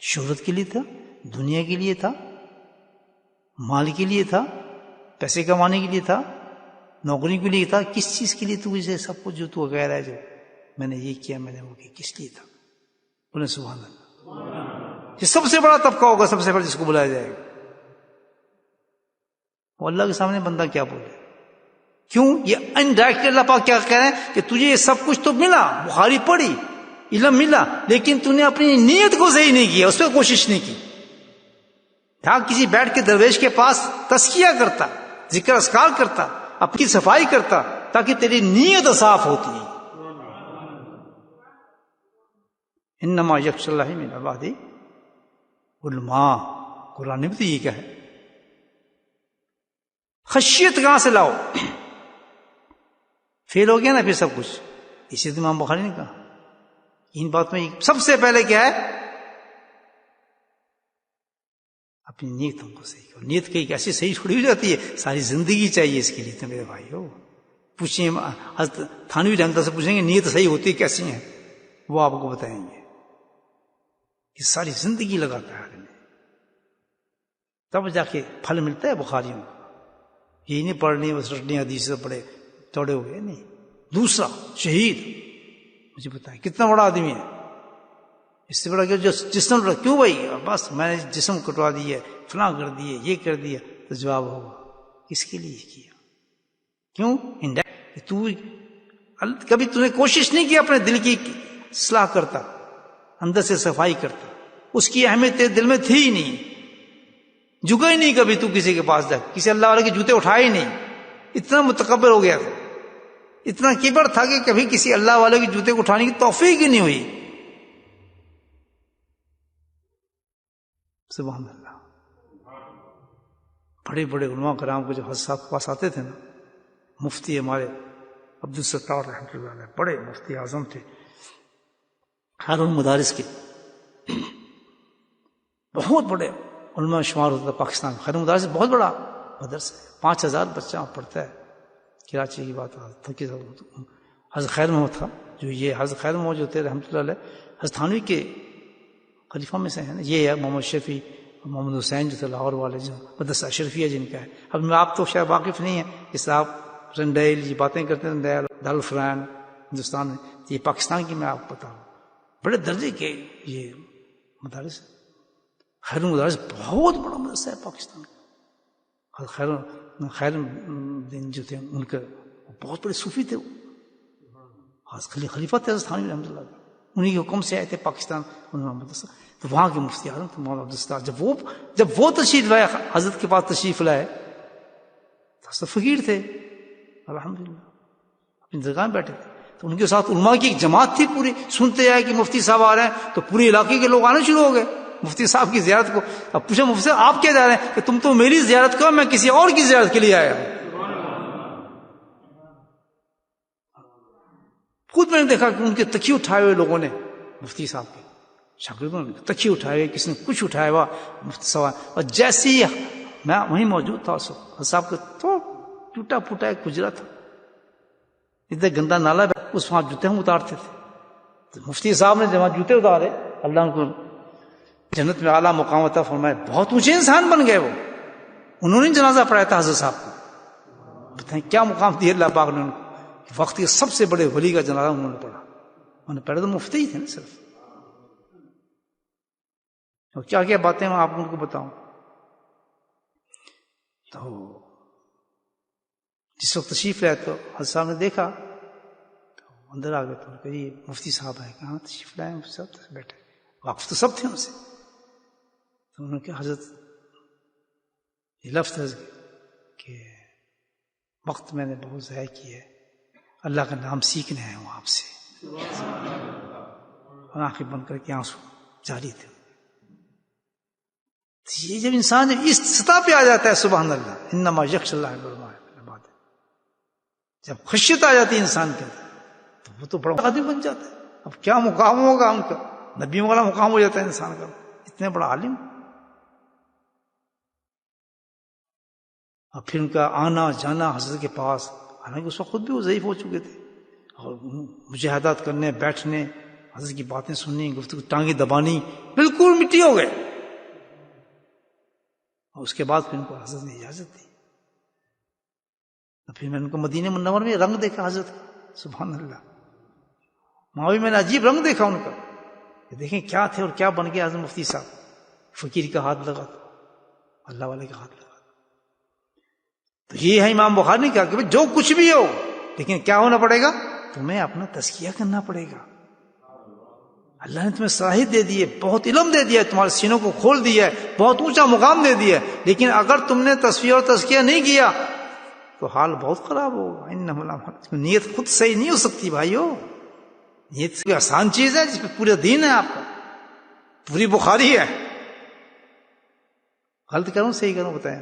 شہرت کے لیے تھا، دنیا کے لیے تھا، مال کے لیے تھا، پیسے کمانے کے لیے تھا، نوکری کے لیے تھا، کس چیز کے لیے تو اسے سب کچھ جو تو کہہ رہا ہے، جو میں نے یہ کیا، میں نے وہ کیا، کس لیے تھا؟ بولے سبحان اللہ. یہ سب سے بڑا طبقہ ہوگا، سب سے بڑا جس کو بلایا جائے گا. وہ اللہ کے سامنے بندہ کیا بولے؟ کیوں؟ یہ انڈائریکٹ اللہ پاک کیا کہہ رہے ہیں کہ تجھے یہ سب کچھ تو ملا، بخاری پڑھی، علم ملا، لیکن تو نے اپنی نیت کو صحیح نہیں کیا، اس پہ کوشش نہیں کی. تھا کسی بیٹھ کے درویش کے پاس تزکیہ کرتا، ذکر اذکار کرتا، اپنی صفائی کرتا، تاکہ تیری نیت صاف ہوتی. انما یخشی اللہ من عبادہ علماء. قرآن نے بھی تو یہ کہا ہے. خشیت کہاں سے لاؤ؟ فیل ہو گیا نا پھر سب کچھ. اسی امام بخاری نے کہا ان بات میں سب سے پہلے کیا ہے؟ اپنی نیتوں کو صحیح کرو. نیت کی کیسی صحیح چھوڑی ہو جاتی ہے، ساری زندگی چاہیے اس کے لیے. تو میرے بھائی ہو پوچھیں، حضرت تھانوی رحمتہ سے پوچھیں گے نیت صحیح ہوتی کیسی ہیں، وہ آپ کو بتائیں گے. کہ ساری زندگی لگاتا ہے آدمی، تب جا کے پھل ملتا ہے. بخاریوں میں یہی نہیں پڑھنی بس رٹنی حدیث سے بڑے توڑے ہو گئے نہیں. دوسرا شہید، مجھے بتائیں کتنا بڑا آدمی ہے، اس سے بڑا کہ جو جسم بڑا. کیوں بھائی؟ بس میں نے جسم کٹوا دی ہے، فلاں کر دیے، یہ کر دیا. تو جواب ہوگا کس کے لیے کیا؟ کیوں؟ تو کبھی تو نے کوشش نہیں کی اپنے دل کی اصلاح کرتا، اندر سے صفائی کرتا. اس کی اہمیت تیرے دل میں تھی ہی نہیں، جھکا ہی نہیں کبھی تو کسی کے پاس جا، کسی اللہ والے کے جوتے اٹھائے ہی نہیں. اتنا متکبر ہو گیا تھا، اتنا کبر تھا کہ کبھی کسی اللہ والے کے جوتے کو اٹھانے کی توفیق ہی نہیں ہوئی. سبحان اللہ. بڑے بڑے علماء کرام کو جب حضرت صاحب کے پاس آتے تھے نا، مفتی ہمارے عبدالستار رحمۃ اللہ علیہ، بڑے مفتی اعظم تھے، ہارون مدارس کے بہت بڑے علماء شمار ہوتا تھا پاکستان میں. ہارون مدارس بہت بڑا مدرسہ ہے، 5000 بچہ پڑھتا ہے. کراچی کی بات تھا کہ حضرت خیر محمد تھا، جو یہ حضرت خیر محمد جو تھے رحمۃ اللہ علیہ، حضرت تھانوی کے خلیفہ میں سے ہیں نا. یہ ہے محمد شفیع، محمد حسین جو تھے لاہور والے، جو مدرسہ اشرفیہ جن کا ہے. اب میں آپ تو شاید واقف نہیں ہیں، اس سے آپ رنڈیل یہ باتیں کرتے ہیں، رنڈیل دارالفرقان ہندوستان میں، یہ پاکستان کی میں آپ کو بتاؤں بڑے درجے کے یہ مدارس. خیر مدارس بہت بڑا مدرسہ ہے پاکستان کا. خیر دین جو تھے ان کے بہت بڑے صوفی تھے، خلیفہ تھے تھانوی رحمۃ اللہ علیہ، انہیں کے حکم سے آئے تھے پاکستان مدرسہ. تو وہاں کے مفتی اعظم تھے مولانا عبدالستار. جب وہ تشریف لائے، حضرت کے پاس تشریف لائے، تو فقیر تھے الحمدللہ، اپنی جگہ میں بیٹھے تھے. تو ان کے ساتھ علماء کی ایک جماعت تھی پوری، سنتے آئے کہ مفتی صاحب آ رہے ہیں، تو پورے علاقے کے لوگ آنے شروع ہو گئے. مفتی صاحب کی زیارت کو. اب پوچھو مفتی صاحب آپ کیا جا رہے ہیں کہ تم تو میری زیارت کرو، میں کسی اور کی زیارت کے لیے آیا ہوں. خود میں نے دیکھا کہ ان کے تکیے اٹھائے ہوئے لوگوں نے، مفتی صاحب کے شاگردوں نے تکیے اٹھائے ہوئے، کسی نے کچھ اٹھایا ہوا مفتی صاحب. اور جیسے ہی میں وہیں موجود تھا، اس وقت صاحب کو تو ٹوٹا پھوٹا ایک گجرا تھا، اتنا گندا نالا، اس وہاں جوتے ہم اتارتے تھے. تو مفتی صاحب نے جب جوتے اتارے، اللہ ان کو جنت میں اعلیٰ مقام عطا فرمائے، بہت اونچے انسان بن گئے. وہ انہوں نے جنازہ پڑھایا تھا حضرت صاحب کو. بتائیں کیا مقام دیا اللہ پاک نے ان کو، وقت کے سب سے بڑے ولی کا جنازہ انہوں نے پڑھا. انہوں نے پہلے تو مفتی ہی تھے نا صرف. اور کیا کیا باتیں میں آپ ان کو بتاؤں. تو جس وقت تشریف لائے تو حضرت صاحب نے دیکھا تو اندر آ گئے، تو کہ یہ مفتی صاحب ہیں. کہاں تشریف لائے مفتی صاحب؟ بیٹھے، واقف تو سب تھے ان سے. تو انہوں نے کہا حضرت یہ لفظ ہے کہ وقت میں نے بہت ضائع کیا ہے، اللہ کا نام سیکھنے آیا ہوں آپ سے. اور آنکھیں بند کر کے آنسو جاری تھے. یہ جب انسان جب اس سطح پہ آ جاتا ہے، سبحان اللہ، انما یخشی اللہ من عبادہ، جب خشیت آ جاتی ہے انسان کے اندر تو وہ تو بڑا آدمی بن جاتا ہے. اب کیا مقام ہوگا ان کا، نبیوں والا مقام ہو جاتا ہے انسان کا، اتنے بڑا عالم. اور پھر ان کا آنا جانا حضرت کے پاس، حالانکہ اس وقت خود بھی وہ ضعیف ہو چکے تھے، اور مجاہدات کرنے، بیٹھنے، حضرت کی باتیں سننی، گفتگو، ٹانگیں دبانی، بالکل مٹی ہو گئے. اور اس کے بعد پھر ان کو حضرت نے اجازت دی. پھر میں ان کو مدینہ منور میں رنگ دیکھا حضرت کا، سبحان اللہ. وہاں بھی میں نے عجیب رنگ دیکھا ان کا، کہ دیکھیں کیا تھے اور کیا بن گیا حضرت مفتی صاحب. فقیر کا ہاتھ لگا، اللہ والے کا ہاتھ لگا. تو یہ ہے امام بخاری نے کہا کہ جو کچھ بھی ہو، لیکن کیا ہونا پڑے گا، تمہیں اپنا تزکیہ کرنا پڑے گا. اللہ نے تمہیں صلاحیت دے دی ہے، بہت علم دے دیا ہے، تمہارے سینوں کو کھول دیا ہے، بہت اونچا مقام دے دیا ہے، لیکن اگر تم نے تصفیہ اور تزکیہ نہیں کیا تو حال بہت خراب ہوگا. نیت خود صحیح نہیں ہو سکتی بھائیو. نیت کوئی آسان چیز ہے جس پہ پورا دین ہے، آپ کا پوری بخاری ہے. غلط کروں صحیح کروں بتائیں.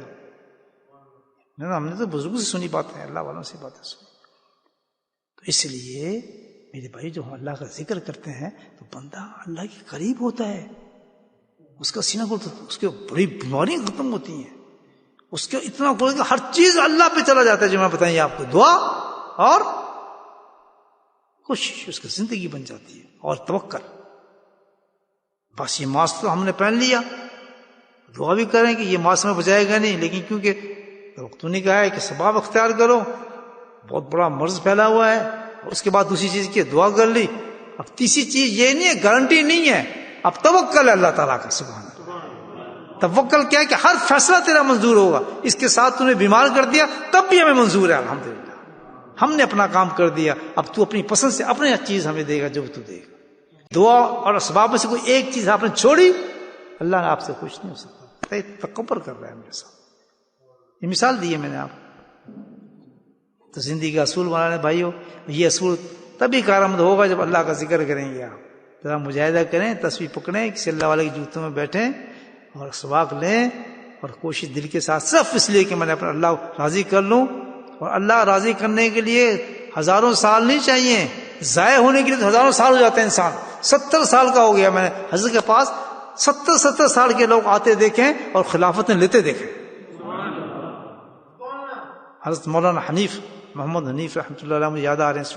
ہم نے تو بزرگوں سے سنی باتیں، اللہ والوں سے باتیں سنی. تو اس لیے میرے بھائی جو ہم اللہ کا ذکر کرتے ہیں تو بندہ اللہ کے قریب ہوتا ہے، اس کا سینہ کھلتا، اس کے بڑی بیماریاں ختم ہوتی ہیں، اس کے اتنا کھلتا کہ ہر چیز اللہ پہ چلا جاتا ہے. جو میں بتائیں آپ کو، دعا اور کوشش اس کی زندگی بن جاتی ہے، اور توکل. بس یہ ماسک تو ہم نے پہن لیا، دعا بھی کریں کہ یہ ماسک میں بچائے گا نہیں، لیکن کیونکہ تو نے کہا ہے کہ سباب اختیار کرو، بہت بڑا مرض پھیلا ہوا ہے. اس کے بعد دوسری چیز کی دعا کر لی. اب تیسری چیز یہ نہیں ہے، گارنٹی نہیں ہے، اب توکل ہے اللہ تعالیٰ کا. سبحان اللہ. توکل کیا ہے کہ ہر فیصلہ تیرا منظور ہوگا. اس کے ساتھ تو نے بیمار کر دیا تب بھی ہمیں منظور ہے، الحمدللہ ہم نے اپنا کام کر دیا. اب تو اپنی پسند سے اپنی چیز ہمیں دے گا جو تو دے گا. دعا اور اسباب میں سے کوئی ایک چیز آپ نے چھوڑی، اللہ نے آپ سے خوش نہیں ہو سکتا. تکبر کر رہا ہے میرے ساتھ. یہ مثال دی ہے میں نے آپ. تو زندگی کا اصول بنانے بھائیو، یہ اصول تبھی کارآمد ہوگا جب اللہ کا ذکر کریں گے. آپ ذرا مجاہدہ کریں، تصویر پکڑیں، کسی اللہ والے کے جوتوں میں بیٹھیں اور اسباق لیں، اور کوشش دل کے ساتھ صرف اس لیے کہ میں نے اپنا اللہ راضی کر لوں. اور اللہ راضی کرنے کے لیے ہزاروں سال نہیں چاہیے، ضائع ہونے کے لیے تو ہزاروں سال ہو جاتے ہیں. انسان 70 سال کا ہو گیا. میں نے حضرت کے پاس 70 سال کے لوگ آتے دیکھیں اور خلافتیں لیتے دیکھیں. حضرت مولانا حنیف محمد حنیف رحمۃ اللہ علیہ مجھے یاد آ رہے ہیں اس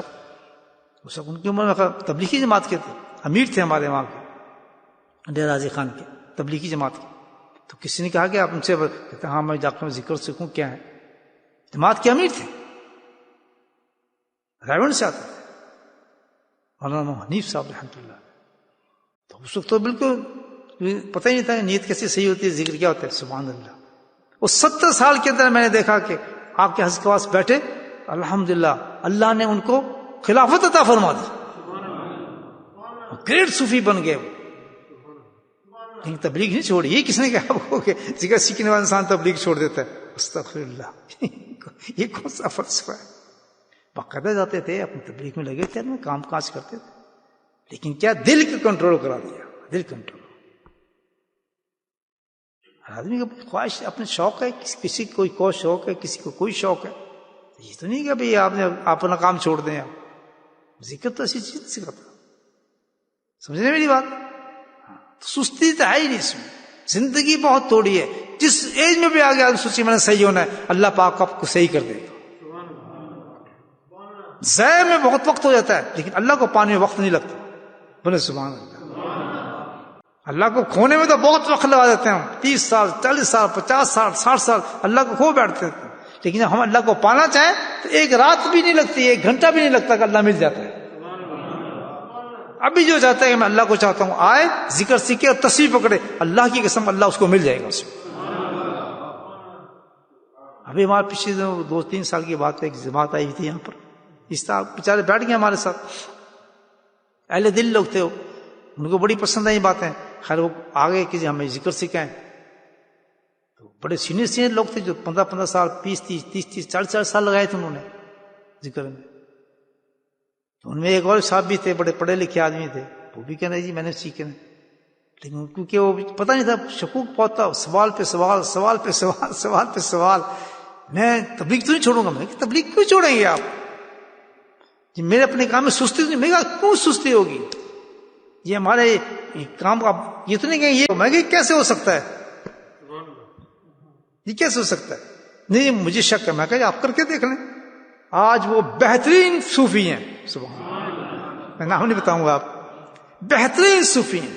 وقت ان کی عمر میں تبلیغی جماعت کے تھے، امیر تھے ہمارے وہاں کے، ڈیرہ غازی خان کے تبلیغی جماعت کے. تو کسی نے کہا کہ آپ ان سے کہتے ہاں میں ڈاکٹر میں ذکر سیکھوں. کیا ہے؟ جماعت کے امیر تھے، رائے سے آتے تھے مولانا حنیف صاحب رحمۃ اللہ. تو اس وقت تو بالکل پتہ ہی نہیں تھا کہ نیت کیسے صحیح ہوتی ہے، ذکر کیا ہوتا ہے. سبحان اللہ. وہ 70 سال کے اندر میں نے دیکھا کہ آپ کے حضرت کے پاس بیٹھے، الحمدللہ اللہ نے ان کو خلافت عطا فرما دی، گریٹ صوفی بن گئے. لیکن تبلیغ نہیں چھوڑی. یہ کس نے کہا آپ کو کہ ذکر سیکھنے والا انسان تبلیغ چھوڑ دیتا ہے؟ استغفر اللہ. یہ کون سا فلسفہ ہے؟ باقاعدہ جاتے تھے، اپنی تبلیغ میں لگے تھے، کام کاج کرتے تھے، لیکن کیا دل کو کنٹرول کرا دیا. دل کنٹرول. آدمی کا خواہش اپنے شوق ہے، کسی کو کوئی شوق ہے، کسی کو کوئی شوق ہے. یہ تو نہیں کہ بھئی آپ نے اپنا کام چھوڑ دیں. آپ ذکر تو ایسی چیز سکھاتا. سمجھنے میری بات؟ سستی تو ہے ہی نہیں اس میں. زندگی بہت تھوڑی ہے. جس ایج میں بھی آ گیا سوچی میں نے صحیح ہونا ہے، اللہ پاک آپ کو صحیح کر دے گا. ضائع میں بہت وقت ہو جاتا ہے لیکن اللہ کو پانے میں وقت نہیں لگتا. بولے سبحان اللہ. اللہ کو کھونے میں تو بہت وقت لگا دیتے ہیں ہم، 30 سال 40 سال 50 سال 60 سال اللہ کو کھو بیٹھتے ہیں. لیکن جب ہم اللہ کو پانا چاہیں تو ایک رات بھی نہیں لگتی، 1 گھنٹہ بھی نہیں لگتا کہ اللہ مل جاتا ہے. ابھی جو چاہتا ہے کہ میں اللہ کو چاہتا ہوں آئے ذکر سیکھے اور تصویر پکڑے، اللہ کی قسم اللہ اس کو مل جائے گا. اس میں ابھی ہمارے پچھلے 2-3 سال کی بات ہے، ایک جماعت آئی تھی یہاں پر، اس طرح بیچارے بیٹھ گئے ہمارے ساتھ. اہل دل لوگ تھے، ان کو بڑی پسند آئی باتیں. خیر وہ آگے کہ ہمیں ذکر سکھائیں. تو بڑے سینئر لوگ تھے جو 15 سال 20-30 40 سال لگائے تھے انہوں نے ذکر میں. تو ان میں ایک اور صاحب بھی تھے، بڑے پڑھے لکھے آدمی تھے، وہ بھی کہنے جی میں نے سیکھے. لیکن کیونکہ وہ پتہ نہیں تھا، شکوک بہت تھا، سوال پہ سوال سوال پہ سوال سوال پہ سوال. میں تبلیغ تو نہیں چھوڑوں گا. میں تبلیغ کیوں چھوڑیں گے آپ؟ جی میرے اپنے کام میں سستی نہیں. میں کہا کیوں سستی ہوگی؟ یہ ہمارے کام اب یہ تو نہیں کہ یہ میں کہ کیسے ہو سکتا ہے، یہ کیسے ہو سکتا ہے؟ نہیں مجھے شک ہے. میں کہا آپ کر کے دیکھ لیں. آج وہ بہترین صوفی ہیں، سبحان اللہ، میں نام نہیں بتاؤں گا، آپ بہترین صوفی ہیں.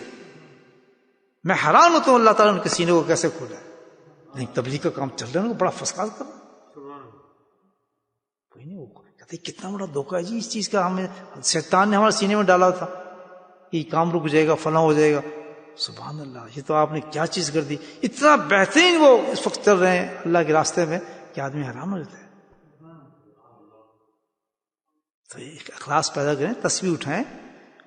میں حیران ہوتا ہوں اللہ تعالیٰ نے ان کے سینے کو کیسے کھولا ہے. نہیں تبلیغ کا کام چل رہا ہے، ان کو بڑا فساد کر رہا ہے. کوئی نہیں، وہ کہتے کتنا بڑا دھوکہ ہے جی اس چیز کا. ہمیں شیطان نے ہمارے سینے میں ڈالا تھا کہ کام رک جائے گا، فلاں ہو جائے گا. سبحان اللہ، یہ تو آپ نے کیا چیز کر دی. اتنا بہترین وہ اس وقت چل رہے ہیں اللہ کے راستے میں کہ آدمی حیران ہو جاتا ہے. تو ایک اخلاص پیدا کریں، تصویر اٹھائیں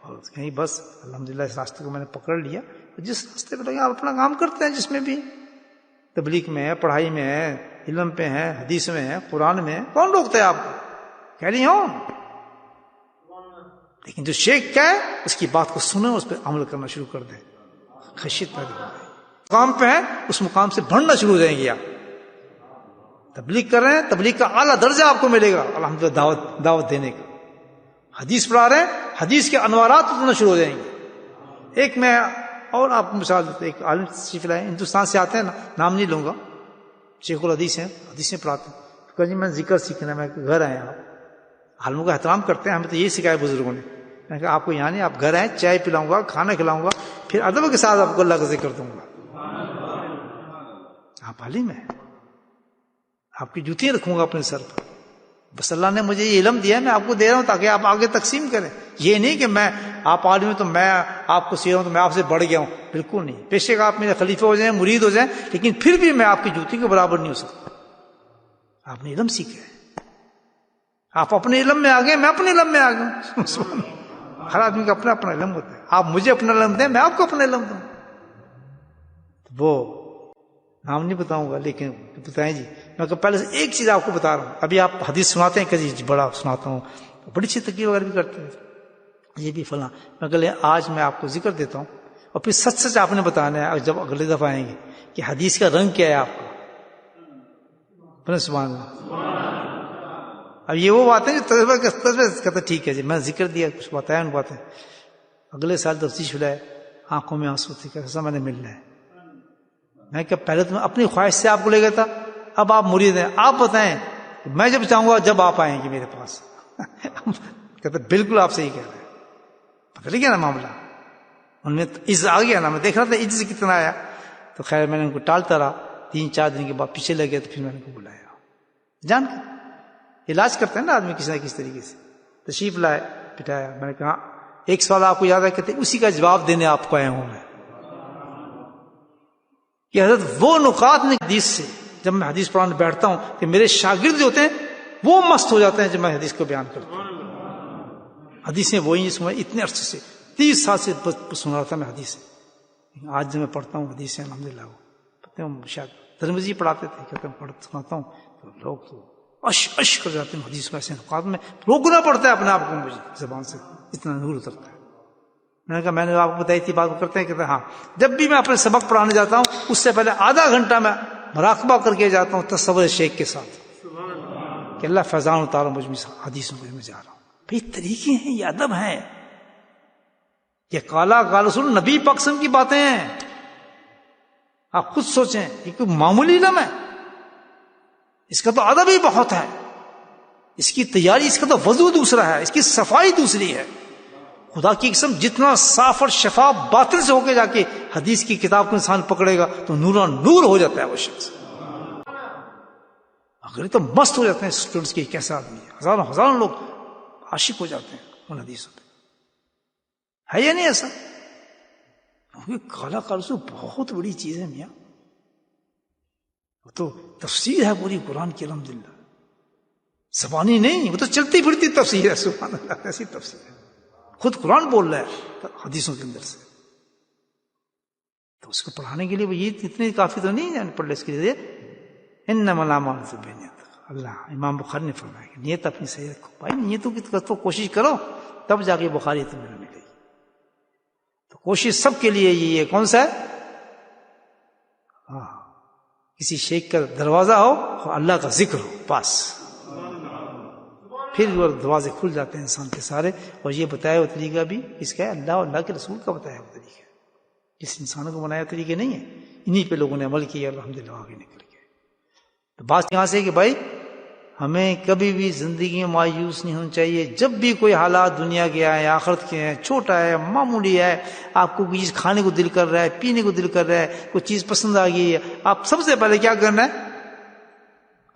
اور کہیں بس الحمدللہ اس راستے کو میں نے پکڑ لیا. جس راستے پہ لگے آپ اپنا کام کرتے ہیں، جس میں بھی تبلیغ میں ہے، پڑھائی میں ہے، علم پہ ہے، حدیث میں ہے، قرآن میں ہے. کون روکتا ہے آپ کو؟ کہہ ہوں. لیکن جو شیخ کا ہے اس کی بات کو سنیں، اس پہ عمل کرنا شروع کر دیں. خشیت پیدا ہو جائے. مقام پہ ہیں اس مقام سے بڑھنا شروع ہو جائیں گے. آپ تبلیغ کر رہے ہیں، تبلیغ کا اعلیٰ درجہ آپ کو ملے گا الحمدللہ. دعوت دینے کا. حدیث پڑھا رہے ہیں، حدیث کے انوارات اتنا شروع ہو جائیں گے. ایک میں اور آپ کو مثال دیتے، ایک عالم تشریف لائے ہندوستان سے آتے ہیں، نام نہیں لوں گا، شیخ الحدیث ہیں، حدیثیں پڑھاتے ہیں. کہ جی میں ذکر سیکھنا ہے، میں گھر آئے. آپ عالموں کا احترام کرتے ہیں، ہمیں تو یہی سکھایا بزرگوں نے. میں نے کہا آپ کو یہاں نہیں، آپ گھر آئیں، چائے پلاؤں گا، کھانا کھلاؤں گا، پھر ادب کے ساتھ آپ کو اللہ کا ذکر دوں گا. آپ عالم ہیں، آپ کی جوتیاں رکھوں گا اپنے سر پر. بس اللہ نے مجھے یہ علم دیا ہے، میں آپ کو دے رہا ہوں تاکہ آپ آگے تقسیم کریں. یہ نہیں کہ میں آپ عالم ہیں تو میں آپ کو سیکھ رہا ہوں تو میں آپ سے بڑھ گیا ہوں. بالکل نہیں. بے شک آپ میرے خلیفہ ہو جائیں، مرید ہو جائیں، لیکن پھر بھی میں آپ کی جوتی کے برابر نہیں ہو سکتا. آپ نے علم سیکھا ہے، آپ اپنے علم میں آگے، میں اپنے علم میں آ گیا. ہر آدمی کا اپنا اپنا علم ہوتا ہے. آپ مجھے اپنا علم دیں، میں آپ کو اپنا علم دوں. وہ نام نہیں بتاؤں گا لیکن بتائیں جی. میں پہلے سے ایک چیز آپ کو بتا رہا ہوں. ابھی آپ حدیث سناتے ہیں کہ جی بڑا سناتا ہوں، بڑی اچھی تقریر وغیرہ بھی کرتے ہیں، یہ بھی فلاں. میں کہ آج میں آپ کو ذکر دیتا ہوں اور پھر سچ سچ آپ نے بتانا ہے جب اگلے دفعہ آئیں گے کہ حدیث کا رنگ کیا ہے آپ کا. سبحان اللہ. اب یہ وہ باتیں جو تجربہ کہتے ٹھیک ہے جی میں ذکر دیا، کچھ بتایا ان باتیں. اگلے سال تفتیش لائے، آنکھوں میں آنسو تھے، کیسا میں نے ملنا ہے. میں کہ پہلے تو میں اپنی خواہش سے آپ کو لے گیا تھا، اب آپ مرید ہیں، آپ بتائیں میں جب چاہوں گا جب آپ آئیں گے میرے پاس. کہتے بالکل آپ صحیح کہہ رہے ہیں. پتہ نہیں کیا نا معاملہ. ان میں عز آ گیا نا. میں دیکھ رہا تھا عز کتنا آیا. تو خیر میں نے ان کو ٹالتا رہا. 3-4 دن کے بعد پیچھے لگے تو پھر میں نے ان کو بلایا. جان کر علاج کرتے ہیں نا آدمی کسی نہ کسی طریقے سے. تشریف لائے، بٹھایا. میں نے کہا ایک سوال آپ کو یاد ہے؟ کہتے اسی کا جواب دینے آپ کو آیا ہوں میں کہ حضرت وہ نکات نے حدیث سے، جب میں حدیث پڑھانے بیٹھتا ہوں کہ میرے شاگرد جو ہوتے ہیں وہ مست ہو جاتے ہیں جب میں حدیث کو بیان کرتا ہوں. حدیثیں وہی جس میں اتنے عرصے سے 30 سال سے سن رہا تھا میں حدیثیں. آج جب میں پڑھتا ہوں حدیثیں الحمدللہ، وہ پتہ ہے شاید ترمذی پڑھاتے تھے، کہتے ہیں سناتا ہوں تو لوگ تو اش کر جاتے ہیں حدیث میں. ایسے نکات میں روکنا پڑتا ہے اپنے آپ کو، مجھے زبان سے اتنا نور اترتا ہے. میں نے کہا میں نے آپ کو بتائی تھی بات کو کرتے ہیں؟ کہتے ہیں ہاں. جب بھی میں اپنے سبق پڑھانے جاتا ہوں اس سے پہلے آدھا گھنٹہ میں مراقبہ کر کے جاتا ہوں تصور شیخ کے ساتھ کہ اللہ فیضان اتارا مجھ میں حدیثوں کو میں جا رہا ہوں. بھئی طریقے ہیں، یہ ادب ہے، یہ قالا قال رسول نبی پاک صلی اللہ علیہ وسلم کی باتیں ہیں. آپ خود سوچیں یہ کوئی معمولی علم ہے؟ اس کا تو ادب ہی بہت ہے، اس کی تیاری، اس کا تو وضو دوسرا ہے، اس کی صفائی دوسری ہے. خدا کی قسم جتنا صاف اور شفاف باطن سے ہو کے جا کے حدیث کی کتاب کو انسان پکڑے گا تو نورا نور ہو جاتا ہے وہ شخص. اگر تو مست ہو جاتے ہیں اسٹوڈنٹس کے کیسا آدمی ہے، ہزاروں ہزاروں لوگ عاشق ہو جاتے ہیں ان حدیثوں پہ. ہے یا نہیں ایسا؟ کیونکہ کالا قرض بہت بڑی چیز ہے میاں، وہ تو تفسیر ہے پوری قرآن کی الحمدللہ، زبانی نہیں، وہ تو چلتی پھرتی تفسیر ہے. سبحان اللہ، ایسی تفسیر ہے، خود قرآن بول رہا ہے حدیثوں کے اندر سے. تو اس کو پڑھانے کے لیے وہ یہ اتنی کافی تو نہیں ہے پڑھ لے اس کے لیے. انما الاعمال بالنیات، اللہ امام بخاری نے فرمایا کہ نیت اپنی صحیح رکھو. بھائی نیتوں کی تو کوشش کرو تب جا کے بخاری تمہیں ملے گی. تو کوشش سب کے لیے یہ کون سا ہے؟ ہاں، کسی شیخ کا دروازہ ہو اور اللہ کا ذکر ہو، بس پھر وہ دروازے کھل جاتے ہیں انسان کے سارے. اور یہ بتایا ہوا طریقہ بھی اس کا ہے، اللہ اور اللہ کے رسول کا بتایا ہوا طریقہ، جس انسانوں کو بنایا طریقے نہیں ہے. انہی پہ لوگوں نے عمل کیا، الحمدللہ آگے نکل گئے. تو بات یہاں سے کہ بھائی ہمیں کبھی بھی زندگی میں مایوس نہیں ہونا چاہیے. جب بھی کوئی حالات دنیا کے آئے، آخرت کے ہیں، چھوٹا ہے، معمولی ہے، آپ کو کوئی چیز کھانے کو دل کر رہا ہے، پینے کو دل کر رہا ہے، کوئی چیز پسند آ گئی ہے، آپ سب سے پہلے کیا کرنا ہے؟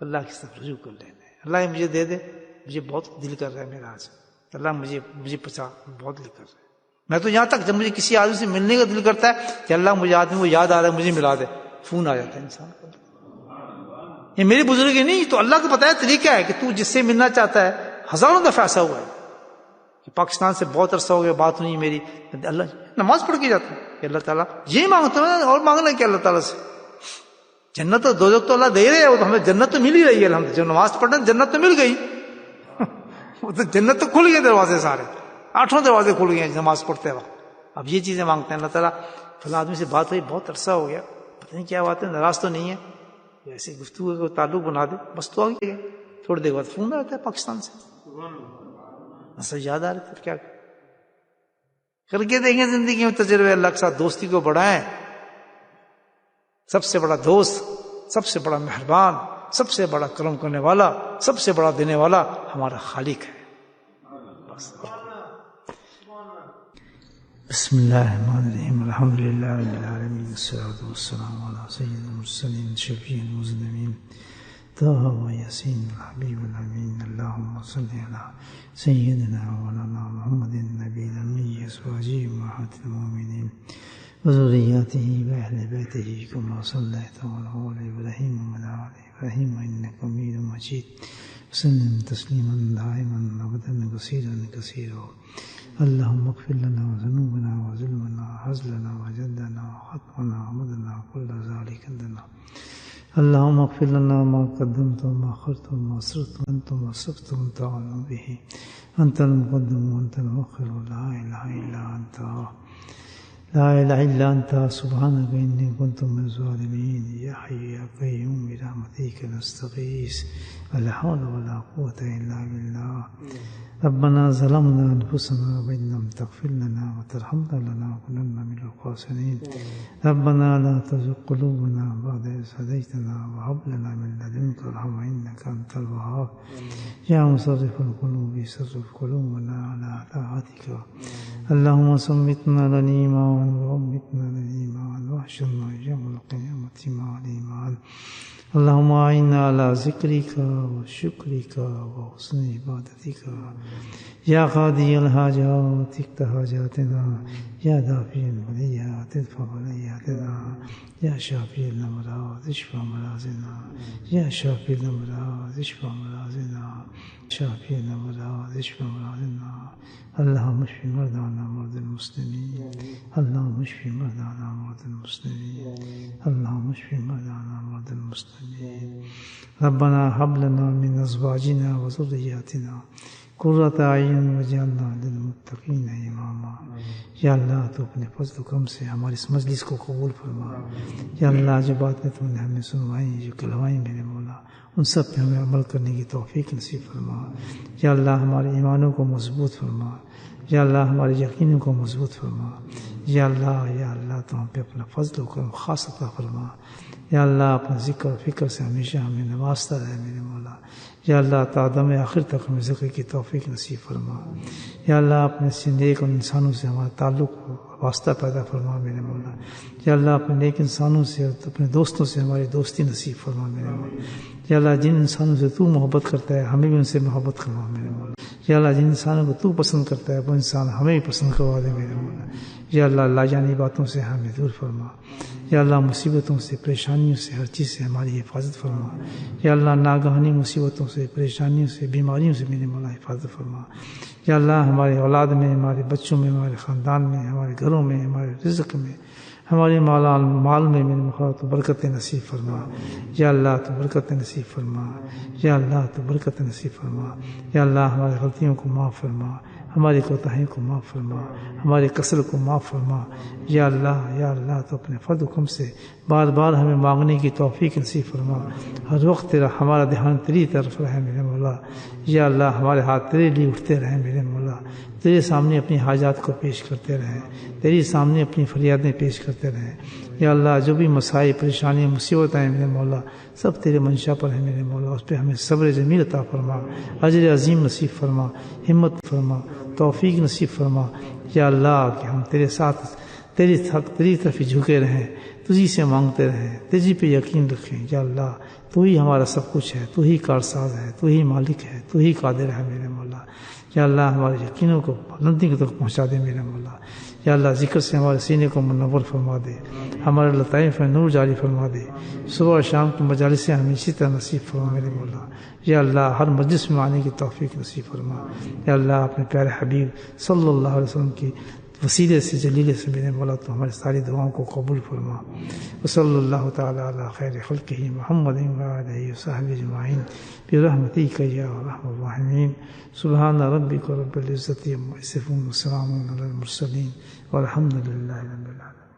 اللہ کی طرف رجوع کر لینا ہے. اللہ مجھے دے دے، مجھے بہت دل کر رہا ہے میرا آج، اللہ مجھے پچا، بہت دل کر رہا ہے. میں تو یہاں تک جب مجھے کسی آدمی سے ملنے کا دل کرتا ہے کہ اللہ مجھے آدمی کو یاد آ رہا ہے، مجھے ملا دے، فون آ جاتا ہے انسان کو. یہ میری بزرگ نہیں، تو اللہ کو بتایا طریقہ ہے کہ تو جس سے ملنا چاہتا ہے. ہزاروں دفعہ ایسا ہوا ہے کہ پاکستان سے بہت عرصہ ہو گیا بات نہیں میری، اللہ نماز پڑھ کے جاتا ہوں کہ اللہ تعالیٰ یہ مانگتا ہوں اور مانگنا ہے کہ اللہ تعالیٰ سے جنت اور دوزخ تو اللہ دے رہے ہیں، وہ تو ہمیں جنت تو مل ہی رہی ہے الحمدللہ. جب نماز پڑھنا جنت تو مل گئی وہ تو جنت تو کھل گئے دروازے سارے، 8 دروازے کھل گئے نماز پڑھتے وقت. اب یہ چیزیں مانگتے ہیں اللہ تعالیٰ فلاں آدمی سے بات ہوئی بہت عرصہ ہو گیا، پتہ نہیں کیا بات ہے، ناراض تو نہیں ہے، ایسے گفتگو کو تعلق بنا دے بس. تو آگے گئے تھوڑی دیر بعد فون آتا ہے پاکستان سے، مسئلہ یاد آ رہا تھا. کیا کر کے دیکھیں زندگی میں تجربے، اللہ کے ساتھ دوستی کو بڑھائیں. سب سے بڑا دوست، سب سے بڑا مہربان، سب سے بڑا کرم کرنے والا، سب سے بڑا دینے والا ہمارا خالق ہے. بس. بسم اللہ الرحمن الرحیم، الحمد للہ رب العالمین، والصلاة والسلام علی سید المرسلین شفیع المذنبین طه و یاسین الحبیب الامین. اللہم صلی علی سیدنا مولانا محمد النبی الامی ازواجہ امہات المؤمنین وذریاتہ واہل بیتہ کما صلیت علی آل ابراہیم وعلی آل ابراہیم انک حمید مجید. وسلم تسلیما دائما ابدا کثیرا کثیرا. اللهم اغفر لنا ذنوبنا وظلمنا وهزلنا وجدنا وخطأنا ومدنا كل ذلك عندنا. اللهم اغفر لنا ما قدمت وما أخرت وما أسررت وأنت وما أسرفت وأنت أعلم به. أنت المقدم وأنت المؤخر، لا إله إلا أنت، لا إله إلا أنت، سبحانك إني كنت من الظالمين. يا حي يا قيوم برحمتك نستغيث، ولا حول ولا قوة إلا بالله. ربنا ظلمنا أنفسنا وإن لم تغفر لنا وترحمنا لنكونن من الخاسرين. ربنا لا تزغ قلوبنا بعد إذ هديتنا وهب لنا من لدنك رحمة إنك أنت الوهاب. يا مصرف القلوب صرف قلوبنا على طاعتك. اللهم ثبتنا على الإيمان وأمتنا على الإيمان واحشرنا يوم القيامة مع الإيمان. اللهم أعنا على ذكرك وشكرك وحسن عبادتك. يا قاضي الحاجات اقض حاجاتنا، يا دافع البليات ادفع بلياتنا، يا شافي الأمراض اشف مرضنا، يا شافي الأمراض اشف مرضنا، شافي الأمراض اشف مرضنا. اللهم اشف مرضانا مرضى المسلمين، اللهم اشف مرضانا مرضى المسلمين، اللهم اشف مرضانا مرضى المسلمين. ربنا هب لنا من أزواجنا وذرياتنا قرۃ اعین واجعلنا للمتقین اماما۔ یا اللہ تو اپنے فضل و کرم سے ہماری اس مجلس کو قبول فرما۔ یا اللہ جو باتیں تم نے ہمیں سنوائیں جو کہلوائیں میرے مولا ان سب پہ ہمیں عمل کرنے کی توفیق نصیب فرما۔ یا اللہ ہمارے ایمانوں کو مضبوط فرما۔ یا اللہ ہمارے یقینوں کو مضبوط فرما۔ یا اللہ تو ہم پہ اپنا فضل و کرم خاص عطا فرما۔ یا اللہ اپنے ذکر و فکر سے ہمیشہ ہمیں نوازتا رہے میرے مولا۔ یا اللہ تا دم آخر تک ہمیں ذکر کی توفیق نصیب فرما۔ یا اللہ اپنے سے نیک انسانوں سے ہمارا تعلق واسطہ پیدا فرما میرے مولا۔ یا اللہ اپنے نیک انسانوں سے اور اپنے دوستوں سے ہماری دوستی نصیب فرما میرے مولا۔ یا اللہ جن انسانوں سے تو محبت کرتا ہے ہمیں بھی ان سے محبت کروا میرے مولا۔ یا اللہ جن انسانوں کو تو پسند کرتا ہے وہ انسان ہمیں بھی پسند کروا دے میرے مولا۔ یا اللہ لاجانی باتوں سے ہمیں دور فرما۔ یا اللہ مصیبتوں سے پریشانیوں سے ہر چیز سے ہماری حفاظت فرما۔ یا اللہ ناگہانی مصیبتوں سے پریشانیوں سے بیماریوں سے میرے مولا حفاظت فرما۔ یا اللہ ہمارے اولاد میں ہمارے بچوں میں ہمارے خاندان میں ہمارے گھروں میں ہمارے رزق میں ہمارے مال میں میرے مولا تو برکت نصیب فرما۔ یا اللہ تو برکت نصیب فرما۔ یا اللہ تو برکت نصیب فرما۔ یا اللہ ہماری غلطیوں کو معاف فرما، ہماری کوتاہیوں کو معاف فرما، ہمارے قصر کو معاف فرما۔ یا اللہ تو اپنے فضل و کرم سے بار بار ہمیں مانگنے کی توفیق نصیب فرما۔ ہر وقت ہمارا دھیان تیری طرف رہے میرے مولا۔ یا اللہ ہمارے ہاتھ تیرے لیے اٹھتے رہیں میرے مولا، تیرے سامنے اپنی حاجات کو پیش کرتے رہیں، تیرے سامنے اپنی فریادیں پیش کرتے رہیں۔ یا اللہ جو بھی مسائل پریشانیاں مصیبت ہیں میرے مولا سب تیرے منشا پر ہیں میرے مولا، اس پہ ہمیں صبر جمیل عطا فرما، اجر عظیم نصیب فرما، ہمت فرما، توفیق نصیب فرما۔ یا اللہ کہ ہم تیرے ساتھ تیری طرف ہی جھکے رہیں، تجھی سے مانگتے رہیں، تجھی پہ یقین رکھیں۔ یا اللہ تو ہی ہمارا سب کچھ ہے، تو ہی کارساز ہے، تو ہی مالک ہے، تو ہی قادر ہے میرے مولا۔ یا اللہ ہمارے یقینوں کو بلندی تک پہنچا دے میرے مولا۔ یا اللہ ذکر سے ہمارے سینے کو منور فرما دے، ہمارے لطائف میں نور جاری فرما دے، صبح اور شام کی مجالس سے ہمیں اسی طرح نصیب فرما میرے مولا۔ یا اللہ ہر مجلس میں آنے کی توفیق نصیب فرما۔ یا اللہ اپنے پیارے حبیب صلی اللہ علیہ وسلم کی وسیلے سے جلیلے سے میرے مولا تو ہماری ساری دعاؤں کو قبول فرما۔ وصلی اللہ تعالی علی خیر خلقہ محمد وآلہ وصحبہ اجمعین برحمتک یا ارحم الراحمین۔ سبحان ربک رب العزۃ عما یصفون وسلام علی المرسلین والحمد للہ رب العالمین۔